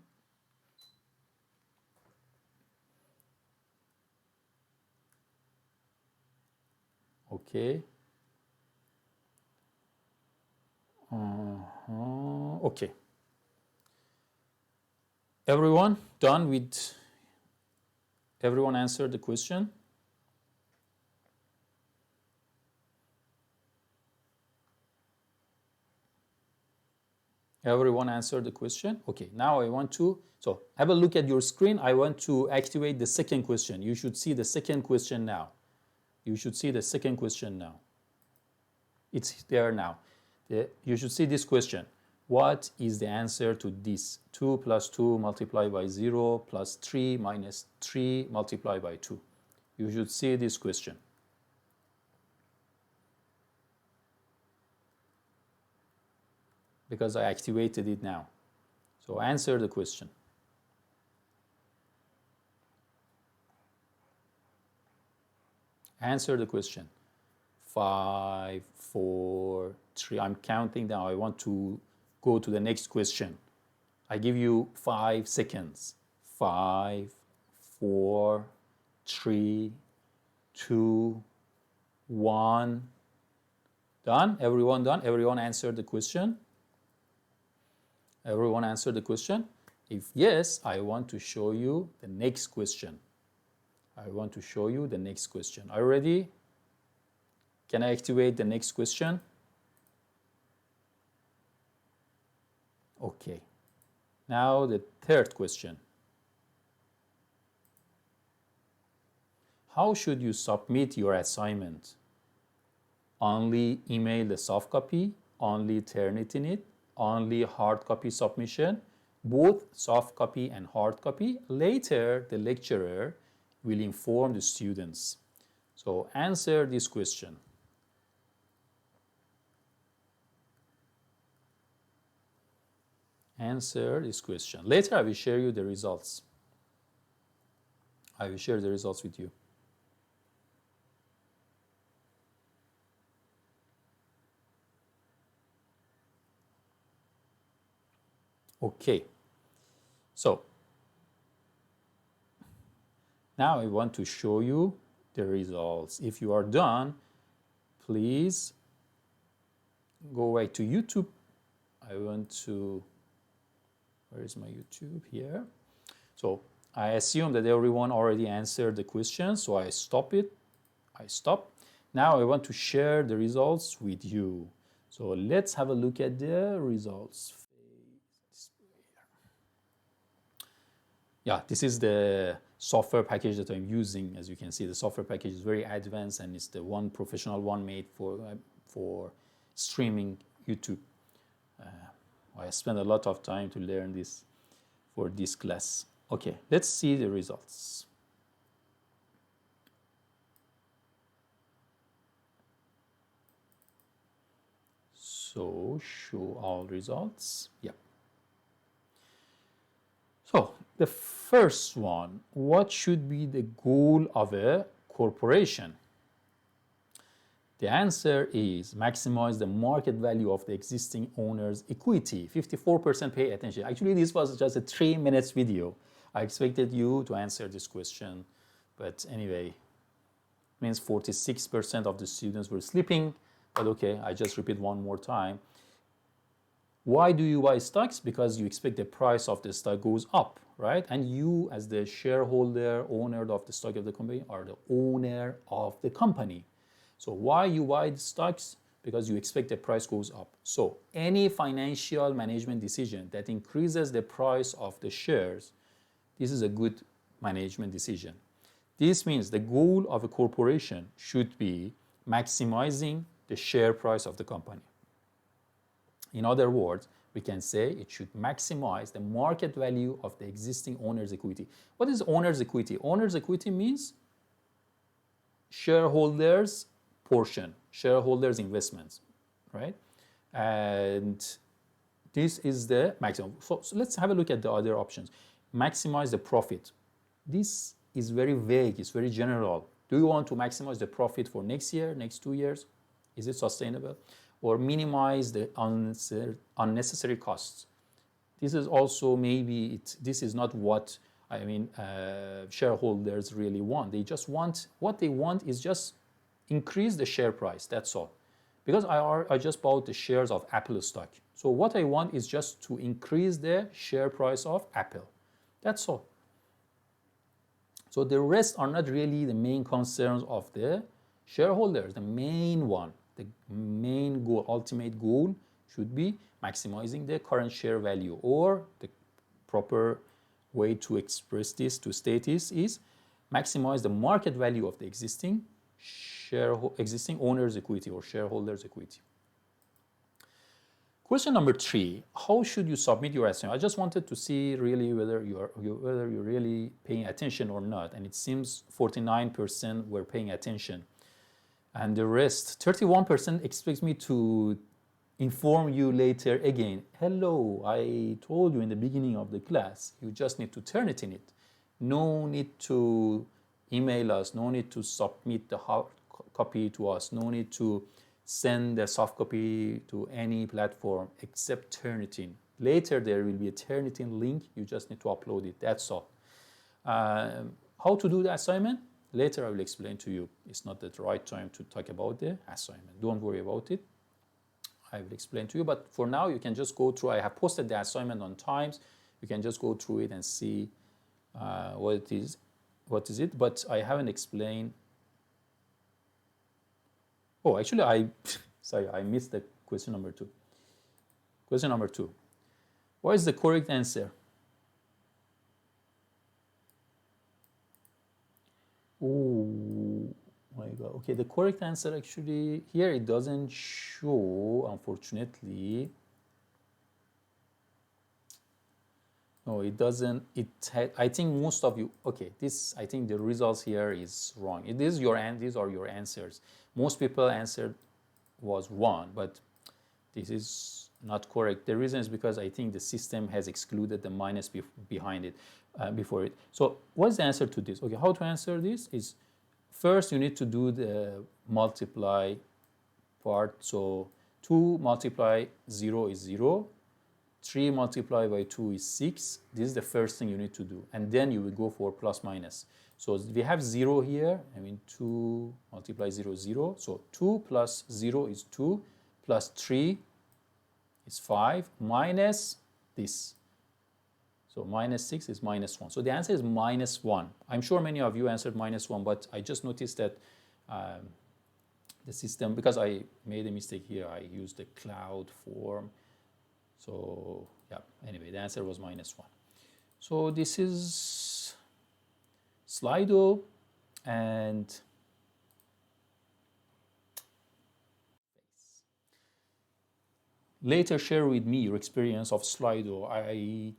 Okay. Okay. Everyone done with? Everyone answered the question? Everyone answered the question? Okay, now I want to, so have a look at your screen. I want to activate the second question. You should see the second question now. You should see the second question now. It's there now. You should see this question. What is the answer to this? 2 plus 2 multiplied by 0 plus 3 minus 3 multiplied by 2. You should see this question. Because I activated it now. So answer the question. Answer the question. 5, 4, 3. I'm counting down. I want to go to the next question. I give you 5 seconds. 5, 4, 3, 2, 1. Done? Everyone done? Everyone answered the question? Everyone answered the question? If yes, I want to show you the next question. I want to show you the next question. Are you ready? Can I activate the next question? Okay. Now the third question. How should you submit your assignment? Only email the soft copy, only Turnitin it, only hard copy submission, both soft copy and hard copy. Later, the lecturer will inform the students. So answer this question. Answer this question. Later, I will share you the results. I will share the results with you. Okay. So now I want to show you the results. If you are done, please go back to YouTube. I want to, where is my YouTube? Here. So I assume that everyone already answered the question, so I stop it. I stop. Now I want to share the results with you. So let's have a look at the results. Yeah, this is the software package that I'm using. As you can see, the software package is very advanced, and it's the one professional one made for streaming YouTube. I spent a lot of time to learn this for this class. Okay, let's see the results. So show all results. Yeah. So the first one, what should be the goal of a corporation? The answer is maximize the market value of the existing owner's equity. 54% pay attention. Actually, this was just a 3 minutes video. I expected you to answer this question, but anyway, means 46% of the students were sleeping, but okay, I just repeat one more time. Why do you buy stocks? Because you expect the price of the stock goes up, right? And you, as the shareholder, owner of the stock of the company, are the owner of the company. So why you buy the stocks? Because you expect the price goes up. So any financial management decision that increases the price of the shares, this is a good management decision. This means the goal of a corporation should be maximizing the share price of the company. In other words, we can say it should maximize the market value of the existing owner's equity. What is owner's equity? Owner's equity means shareholders' portion, shareholders' investments, right? And this is the maximum. So let's have a look at the other options. Maximize the profit. This is very vague, it's very general. Do you want to maximize the profit for next year, next 2 years? Is it sustainable? Or minimize the unnecessary costs. This is also maybe, this is not what shareholders really want. They just want, what they want is just increase the share price, that's all. Because I just bought the shares of Apple stock. So what I want is just to increase the share price of Apple. That's all. So the rest are not really the main concerns of the shareholders. The main one, the main goal, ultimate goal should be maximizing the current share value, or the proper way to express this, to state this, is maximize the market value of the existing owner's equity or shareholders' equity. Question number 3, how should you submit your assignment? I just wanted to see really whether you're really paying attention or not, and it seems 49% were paying attention. And the rest, 31%, expects me to inform you later again. Hello, I told you in the beginning of the class, you just need to turn it in it. No need to email us, no need to submit the hard copy to us, no need to send the soft copy to any platform except Turnitin. Later there will be a Turnitin link, you just need to upload it, that's all. How to do the assignment? Later I will explain to you. It's not the right time to talk about the assignment. Don't worry about it. I will explain to you, but for now you can just go through. I have posted the assignment on Times. You can just go through it and see what it is. What is it? But I haven't explained. Oh, actually, I missed the question number 2. Question number 2. What is the correct answer? Oh my God. Okay, the correct answer actually, here it doesn't show, unfortunately. No, it doesn't. I think most of you, okay, I think the results here is wrong. These are your answers. Most people answered was 1, but this is not correct. The reason is because I think the system has excluded the minus behind it, before it. So what's the answer to this? Okay, how to answer this is, first you need to do the multiply part. So 2 multiply 0 is 0. 3 multiplied by 2 is 6. This is the first thing you need to do. And then you will go for plus minus. So we have 0 here. 2 multiply 0 is 0. So 2 plus 0 is 2. Plus 3 is 5. Minus this. So minus 6 is minus 1. So the answer is minus 1. I'm sure many of you answered minus 1, but I just noticed that the system, because I made a mistake here, I used the cloud form. So yeah, anyway, the answer was -1. So this is Slido, and later share with me your experience of Slido. I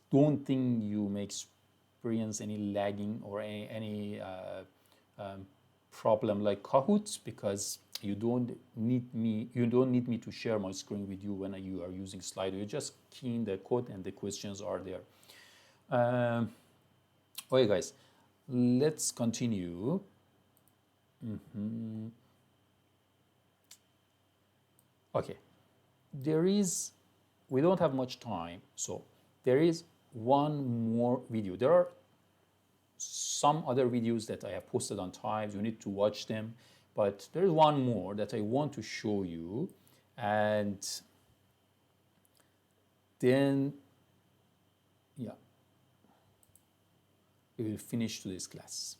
don't think you may experience any lagging or any problem like Kahoot, because you don't need me to share my screen with you when you are using Slido. You just key in the code and the questions are there. Okay, guys, let's continue. Okay, we don't have much time, so there is one more video. There are some other videos that I have posted on Times. You need to watch them, but there is one more that I want to show you, and then yeah, we will finish today's class.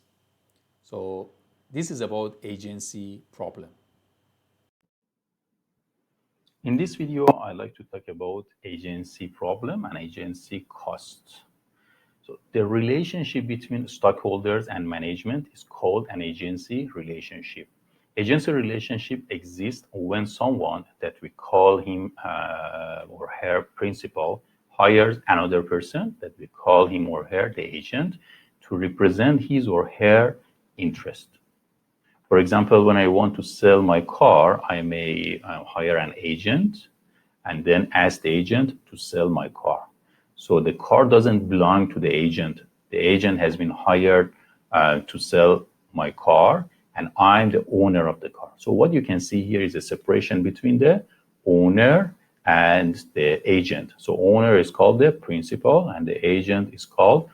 So this is about agency problem. In this video, I like to talk about agency problem and agency cost. So the relationship between stockholders and management is called an agency relationship. Agency relationship exists when someone that we call him or her principal hires another person that we call him or her the agent to represent his or her interest. For example, when I want to sell my car, I may hire an agent and then ask the agent to sell my car. So the car doesn't belong to the agent. The agent has been hired to sell my car, and I'm the owner of the car. So what you can see here is a separation between the owner and the agent. So owner is called the principal, and the agent is called,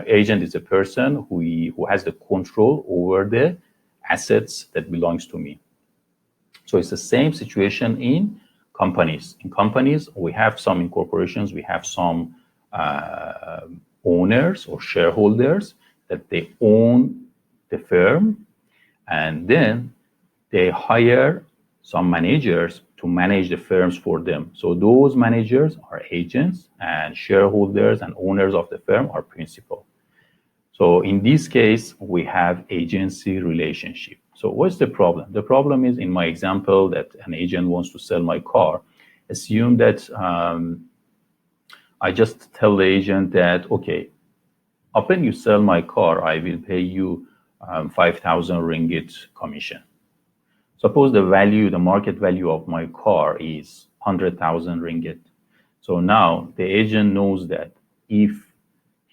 agent is a person who has the control over the assets that belongs to me. So it's the same situation in companies. In companies, we have some, in corporations, we have some owners or shareholders that they own the firm, and then they hire some managers to manage the firms for them. So those managers are agents, and shareholders and owners of the firm are principal. So in this case, we have agency relationship. So what's the problem? The problem is, in my example, that an agent wants to sell my car. Assume that I just tell the agent that, okay, upon you sell my car, I will pay you 5,000 ringgit commission. Suppose the market value of my car is 100,000 ringgit. So now the agent knows that if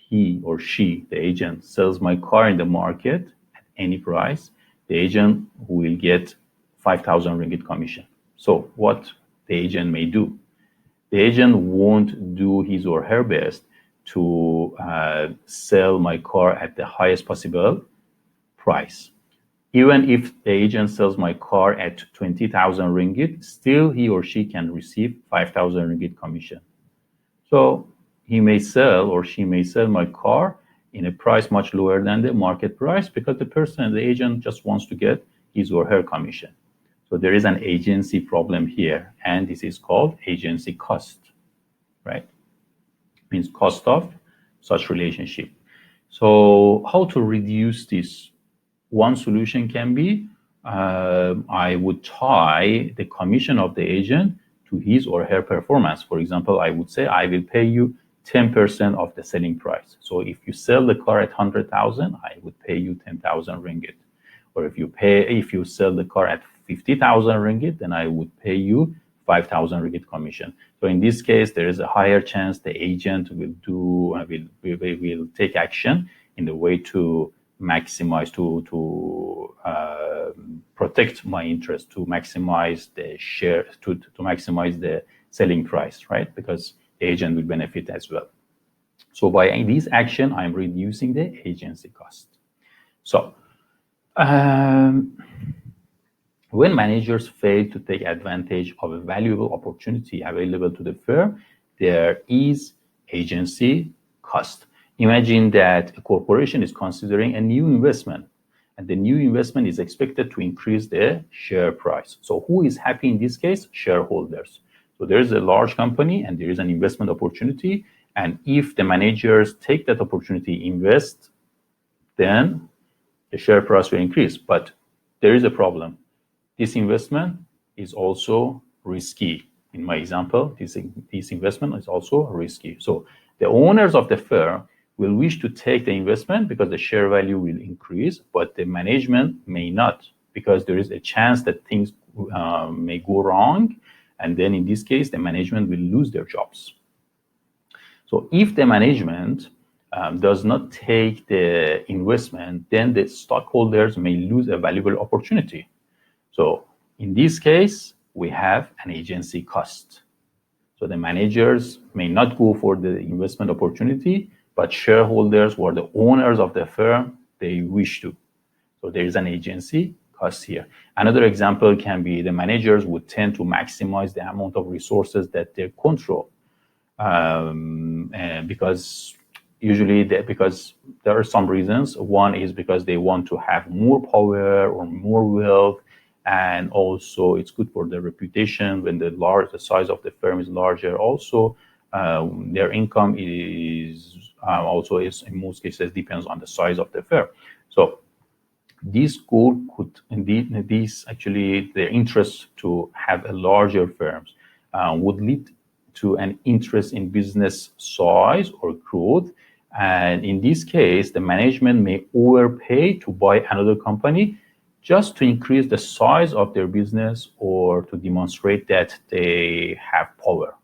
he or she, the agent, sells my car in the market at any price, the agent will get 5,000 ringgit commission. So what the agent may do? The agent won't do his or her best to sell my car at the highest possible price. Even if the agent sells my car at 20,000 ringgit, still he or she can receive 5,000 ringgit commission. So he may sell or she may sell my car in a price much lower than the market price, because the agent just wants to get his or her commission. So there is an agency problem here, and this is called agency cost, right? Means cost of such relationship. So how to reduce this? One solution can be, I would tie the commission of the agent to his or her performance. For example, I would say, I will pay you 10% of the selling price. So if you sell the car at 100,000, I would pay you 10,000 ringgit. Or if you sell the car at 50,000 ringgit, then I would pay you 5,000 ringgit commission. So in this case, there is a higher chance the agent will take action in the way to maximize, to protect my interest, to maximize the share, to maximize the selling price, right? Because the agent will benefit as well. So by this action, I'm reducing the agency cost. So when managers fail to take advantage of a valuable opportunity available to the firm, there is agency cost. Imagine that a corporation is considering a new investment, and the new investment is expected to increase the share price. So who is happy in this case? Shareholders. So there is a large company and there is an investment opportunity, and if the managers take that opportunity, invest, then the share price will increase. But there is a problem. This investment is also risky. In my example, this investment is also risky. So the owners of the firm will wish to take the investment because the share value will increase, but the management may not, because there is a chance that things may go wrong, and then in this case, the management will lose their jobs. So if the management does not take the investment, then the stockholders may lose a valuable opportunity. So in this case, we have an agency cost. So the managers may not go for the investment opportunity, but shareholders who are the owners of the firm, they wish to. So there is an agency cost here. Another example can be the managers would tend to maximize the amount of resources that they control. Because there are some reasons. One is because they want to have more power or more wealth, and also it's good for their reputation when the size of the firm is larger. Also, their income is also in most cases depends on the size of the firm. So this goal could indeed, their interest to have a larger firms would lead to an interest in business size or growth. And in this case, the management may overpay to buy another company just to increase the size of their business or to demonstrate that they have power.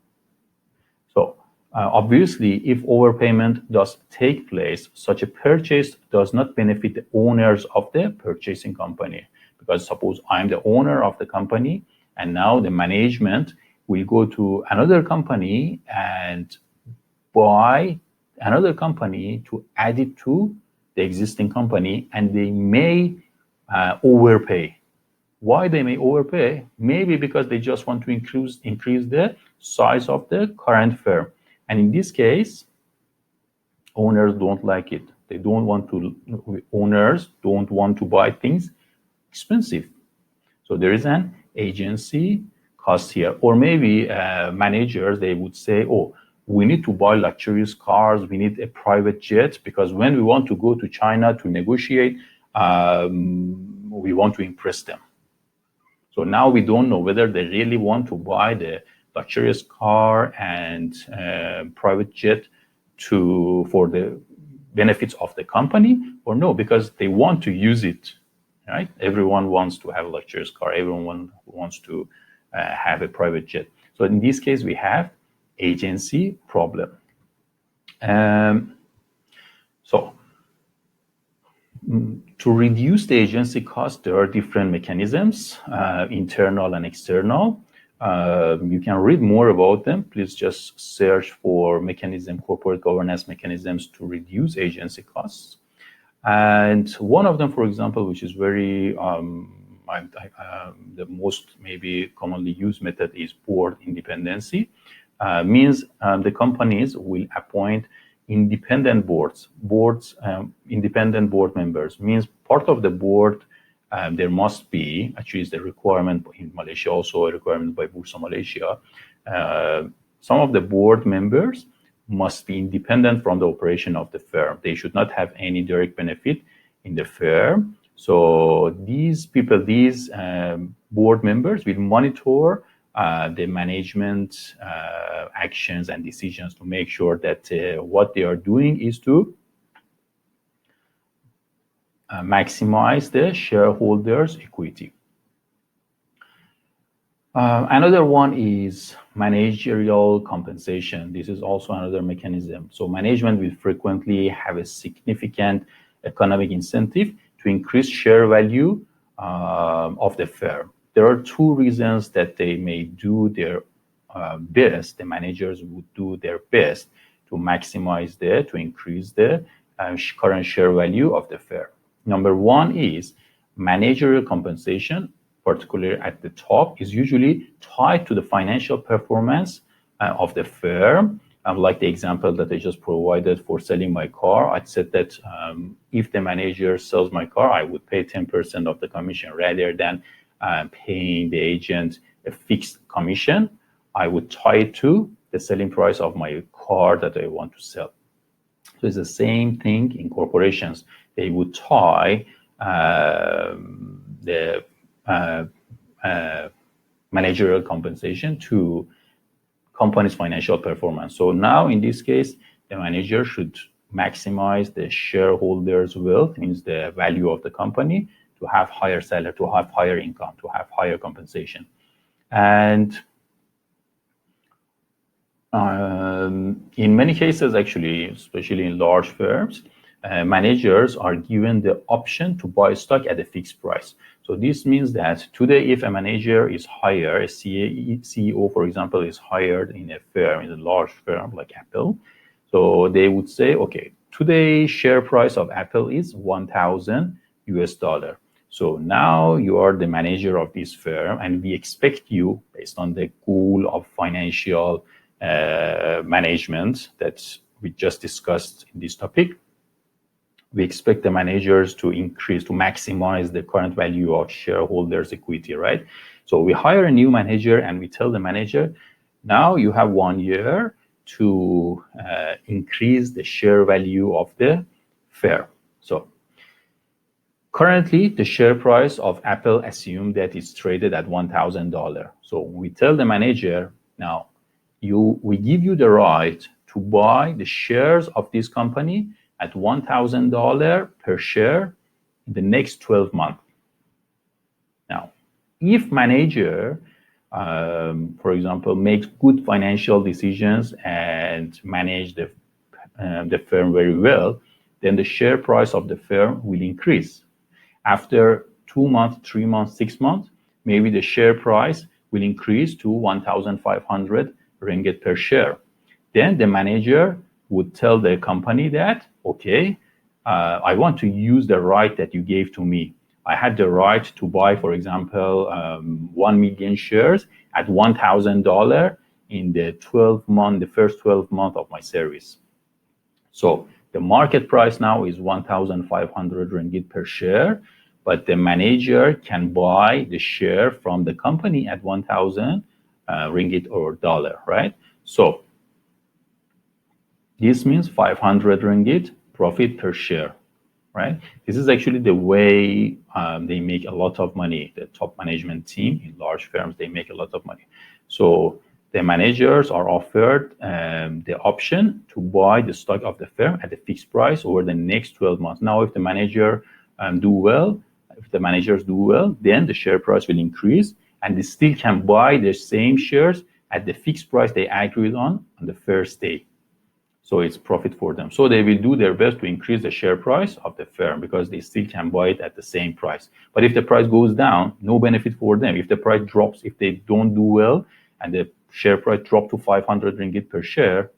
So obviously, if overpayment does take place, such a purchase does not benefit the owners of the purchasing company. Because suppose I'm the owner of the company, and now the management will go to another company and buy another company to add it to the existing company, and they may overpay. Why they may overpay? Maybe because they just want to increase the size of the current firm. And in this case, owners don't like it. Owners don't want to buy things expensive. So there is an agency cost here. Or maybe managers, they would say, oh, we need to buy luxurious cars, we need a private jet, because when we want to go to China to negotiate, we want to impress them. So now we don't know whether they really want to buy the luxurious car and private jet for the benefits of the company, or no, because they want to use it, right? Everyone wants to have a luxurious car. Everyone wants to have a private jet. So in this case, we have agency problem. So to reduce the agency cost, there are different mechanisms, internal and external. You can read more about them. Please just search for corporate governance mechanisms to reduce agency costs. And one of them, for example, which is very the most maybe commonly used method, is board independency. Means the companies will appoint independent independent board members. Means part of the board, there must be, actually is the requirement in Malaysia, also a requirement by Bursa Malaysia. Some of the board members must be independent from the operation of the firm. They should not have any direct benefit in the firm. So these board members will monitor the management actions and decisions to make sure that what they are doing is to maximize the shareholders' equity. Another one is managerial compensation. This is also another mechanism. So management will frequently have a significant economic incentive to increase share value of the firm. There are two reasons that they may do their best. The managers would do their best to maximize to increase the current share value of the firm. Number one is managerial compensation, particularly at the top, is usually tied to the financial performance of the firm. Like the example that I just provided for selling my car, I said that if the manager sells my car, I would pay 10% of the commission rather than paying the agent a fixed commission. I would tie it to the selling price of my car that I want to sell. So it's the same thing in corporations. They would tie the managerial compensation to company's financial performance. So now in this case, the manager should maximize the shareholders' wealth, means the value of the company, to have higher salary, to have higher income, to have higher compensation. And in many cases, actually, especially in large firms, managers are given the option to buy stock at a fixed price. So this means that today, if a manager is hired, a CEO, for example, is hired in a firm, in a large firm like Apple, so they would say, okay, today share price of Apple is $1,000. So now you are the manager of this firm, and we expect you, based on the goal of financial management that we just discussed in this topic, we expect the managers to increase, to maximize the current value of shareholders' equity, right? So we hire a new manager and we tell the manager, now you have 1 year to increase the share value of the firm. So currently, the share price of Apple, assume that it's traded at $1,000. So we tell the manager, now we give you the right to buy the shares of this company at $1,000 per share in the next 12 months. Now, if manager, for example, makes good financial decisions and manage the firm very well, then the share price of the firm will increase. After 2 months, 3 months, 6 months, maybe the share price will increase to 1,500 ringgit per share. Then the manager would tell the company that, okay, I want to use the right that you gave to me. I had the right to buy, for example, 1 million shares at $1,000 in the first 12 months of my service. So the market price now is 1,500 ringgit per share, but the manager can buy the share from the company at 1,000 ringgit or dollar, right? So this means 500 ringgit profit per share, right? This is actually the way they make a lot of money. The top management team in large firms, they make a lot of money. So the managers are offered the option to buy the stock of the firm at a fixed price over the next 12 months. Now, if the managers do well, then the share price will increase, and they still can buy the same shares at the fixed price they agreed on the first day. So it's profit for them. So they will do their best to increase the share price of the firm because they still can buy it at the same price. But if the price goes down, no benefit for them. If the price drops, if they don't do well, and the share price dropped to 500 ringgit per share,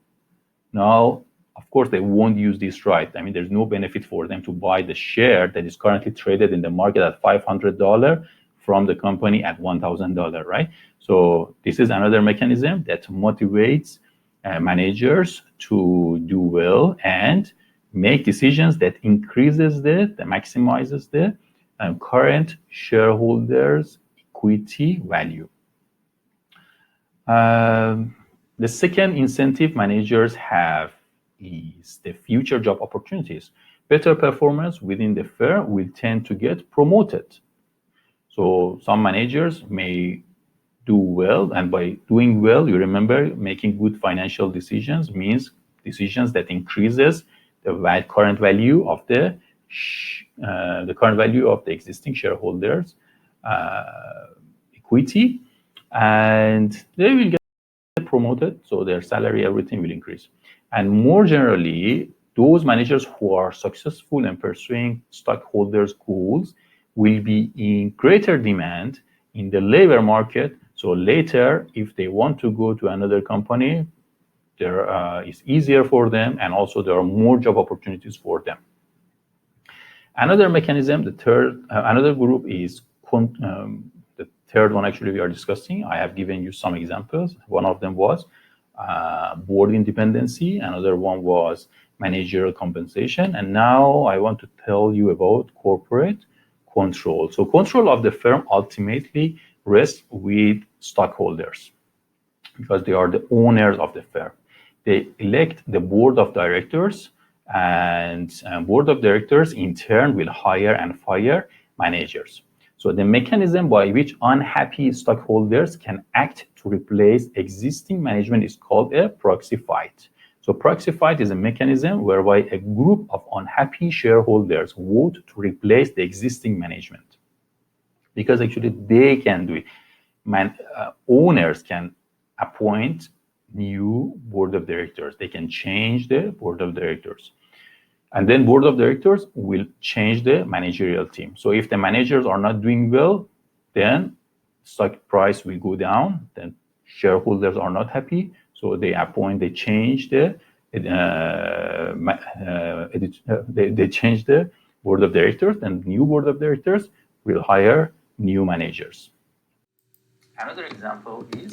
now, of course, they won't use this right. I mean, there's no benefit for them to buy the share that is currently traded in the market at $500 from the company at $1,000, right? So this is another mechanism that motivates managers to do well and make decisions that maximizes the current shareholders' equity value. The second incentive managers have is the future job opportunities. Better performance within the firm will tend to get promoted. So some managers may do well, and by doing well, you remember, making good financial decisions means decisions that increases the current value of the existing shareholders' equity, and they will get promoted, so their salary, everything will increase. And more generally, those managers who are successful in pursuing stockholders' goals will be in greater demand in the labor market. So later, if they want to go to another company, it's easier for them, and also there are more job opportunities for them. Another mechanism, another group is the third one actually we are discussing. I have given you some examples. One of them was board independency. Another one was managerial compensation. And now I want to tell you about corporate control. So control of the firm ultimately rests with stockholders because they are the owners of the firm. They elect the board of directors, and board of directors in turn will hire and fire managers. So the mechanism by which unhappy stockholders can act to replace existing management is called a proxy fight. So proxy fight is a mechanism whereby a group of unhappy shareholders vote to replace the existing management, because actually they can do it. Owners can appoint new board of directors. They can change the board of directors. And then board of directors will change the managerial team. So if the managers are not doing well, then stock price will go down. Then shareholders are not happy. So they change the they change the board of directors, and new board of directors will hire new managers. Another example is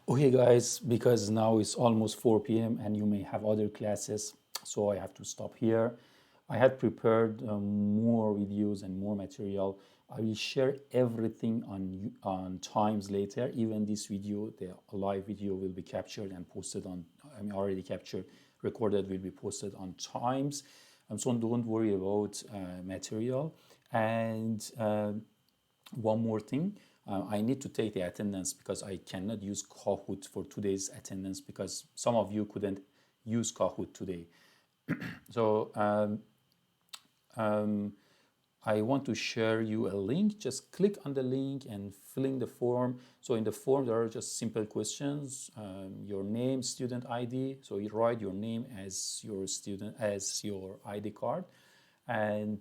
Okay, guys, because now it's almost 4 p.m. and you may have other classes, so I have to stop here. I had prepared more videos and more material. I will share everything on times later. Even this video, the live video, will be captured and posted on, already captured, recorded, will be posted on times. So don't worry about material. And one more thing, I need to take the attendance because I cannot use Kahoot for today's attendance because some of you couldn't use Kahoot today. So I want to share you a link. Just click on the link and fill in the form. So in the form, there are just simple questions. Your name, student ID. So you write your name as your student, as your ID card, and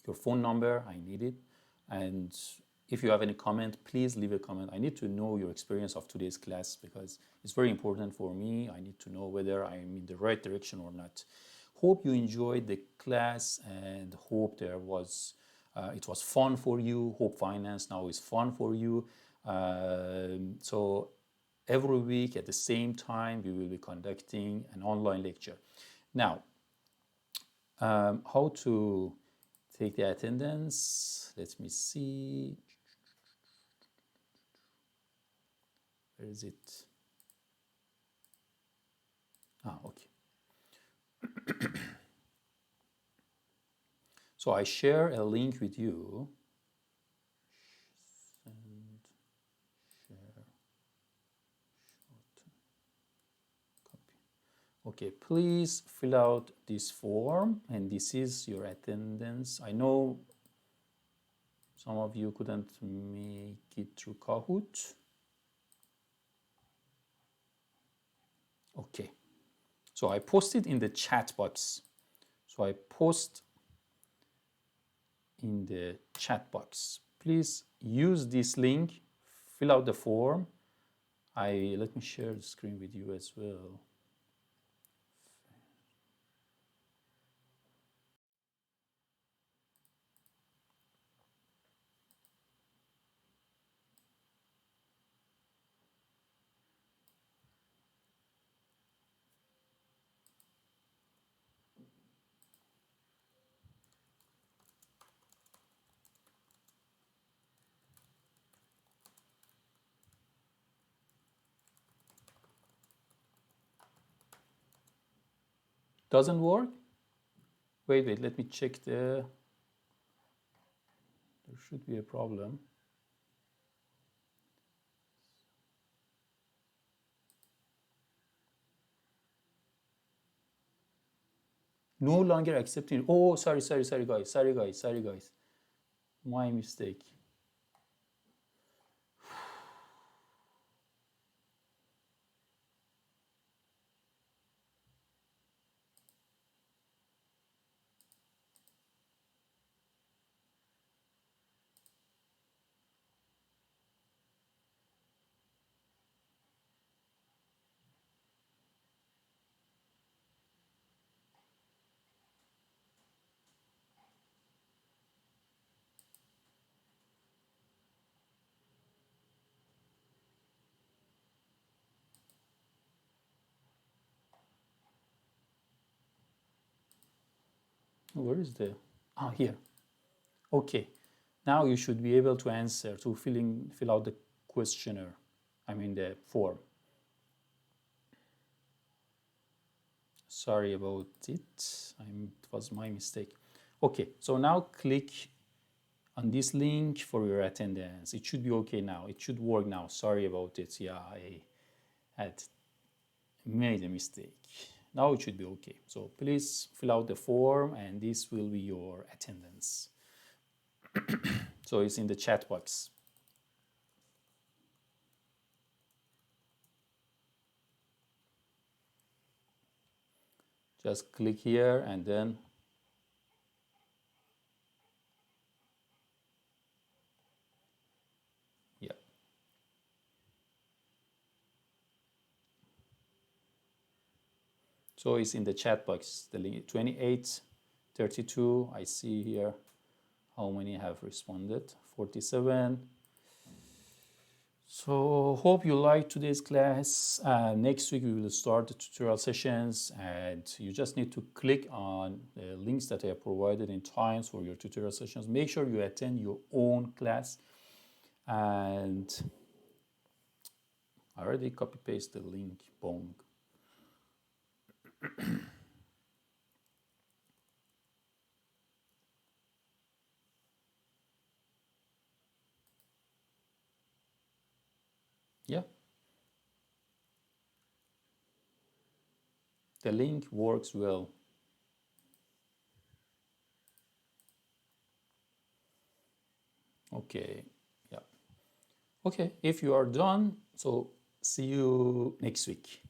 your phone number. I need it. And if you have any comment, please leave a comment. I need to know your experience of today's class because it's very important for me. I need to know whether I'm in the right direction or not. Hope you enjoyed the class and hope it was fun for you. Hope finance now is fun for you. So every week at the same time, we will be conducting an online lecture. Now, how to take the attendance? Let me see. Where is it? Okay. So I share a link with you. Send, share, copy. Okay, please fill out this form, and this is your attendance. I know some of you couldn't make it through Kahoot. Okay, so I posted in the chat box. So I post in the chat box. Please use this link, fill out the form. Let me share the screen with you as well. Doesn't work? Wait, let me check there should be a problem. No longer accepting. Oh, sorry, guys. My mistake. Where is the, here. Okay, now you should be able to answer, to fill out the questionnaire, I mean the form. Sorry about it, it was my mistake. Okay, so now click on this link for your attendance. It should be okay now. It should work now. Sorry about it. Yeah, I had made a mistake. Now it should be okay. So please fill out the form and this will be your attendance. So it's in the chat box. Just click here and then yeah. So it's in the chat box. The link 28, 32. I see here how many have responded. 47. So hope you liked today's class. Next week we will start the tutorial sessions and you just need to click on the links that I have provided in times for your tutorial sessions. Make sure you attend your own class, and I already copy paste the link. Boom. Yeah, the link works well. Okay, yeah. Okay, if you are done, so see you next week.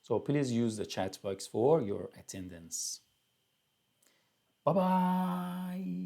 So please use the chat box for your attendance. Bye-bye.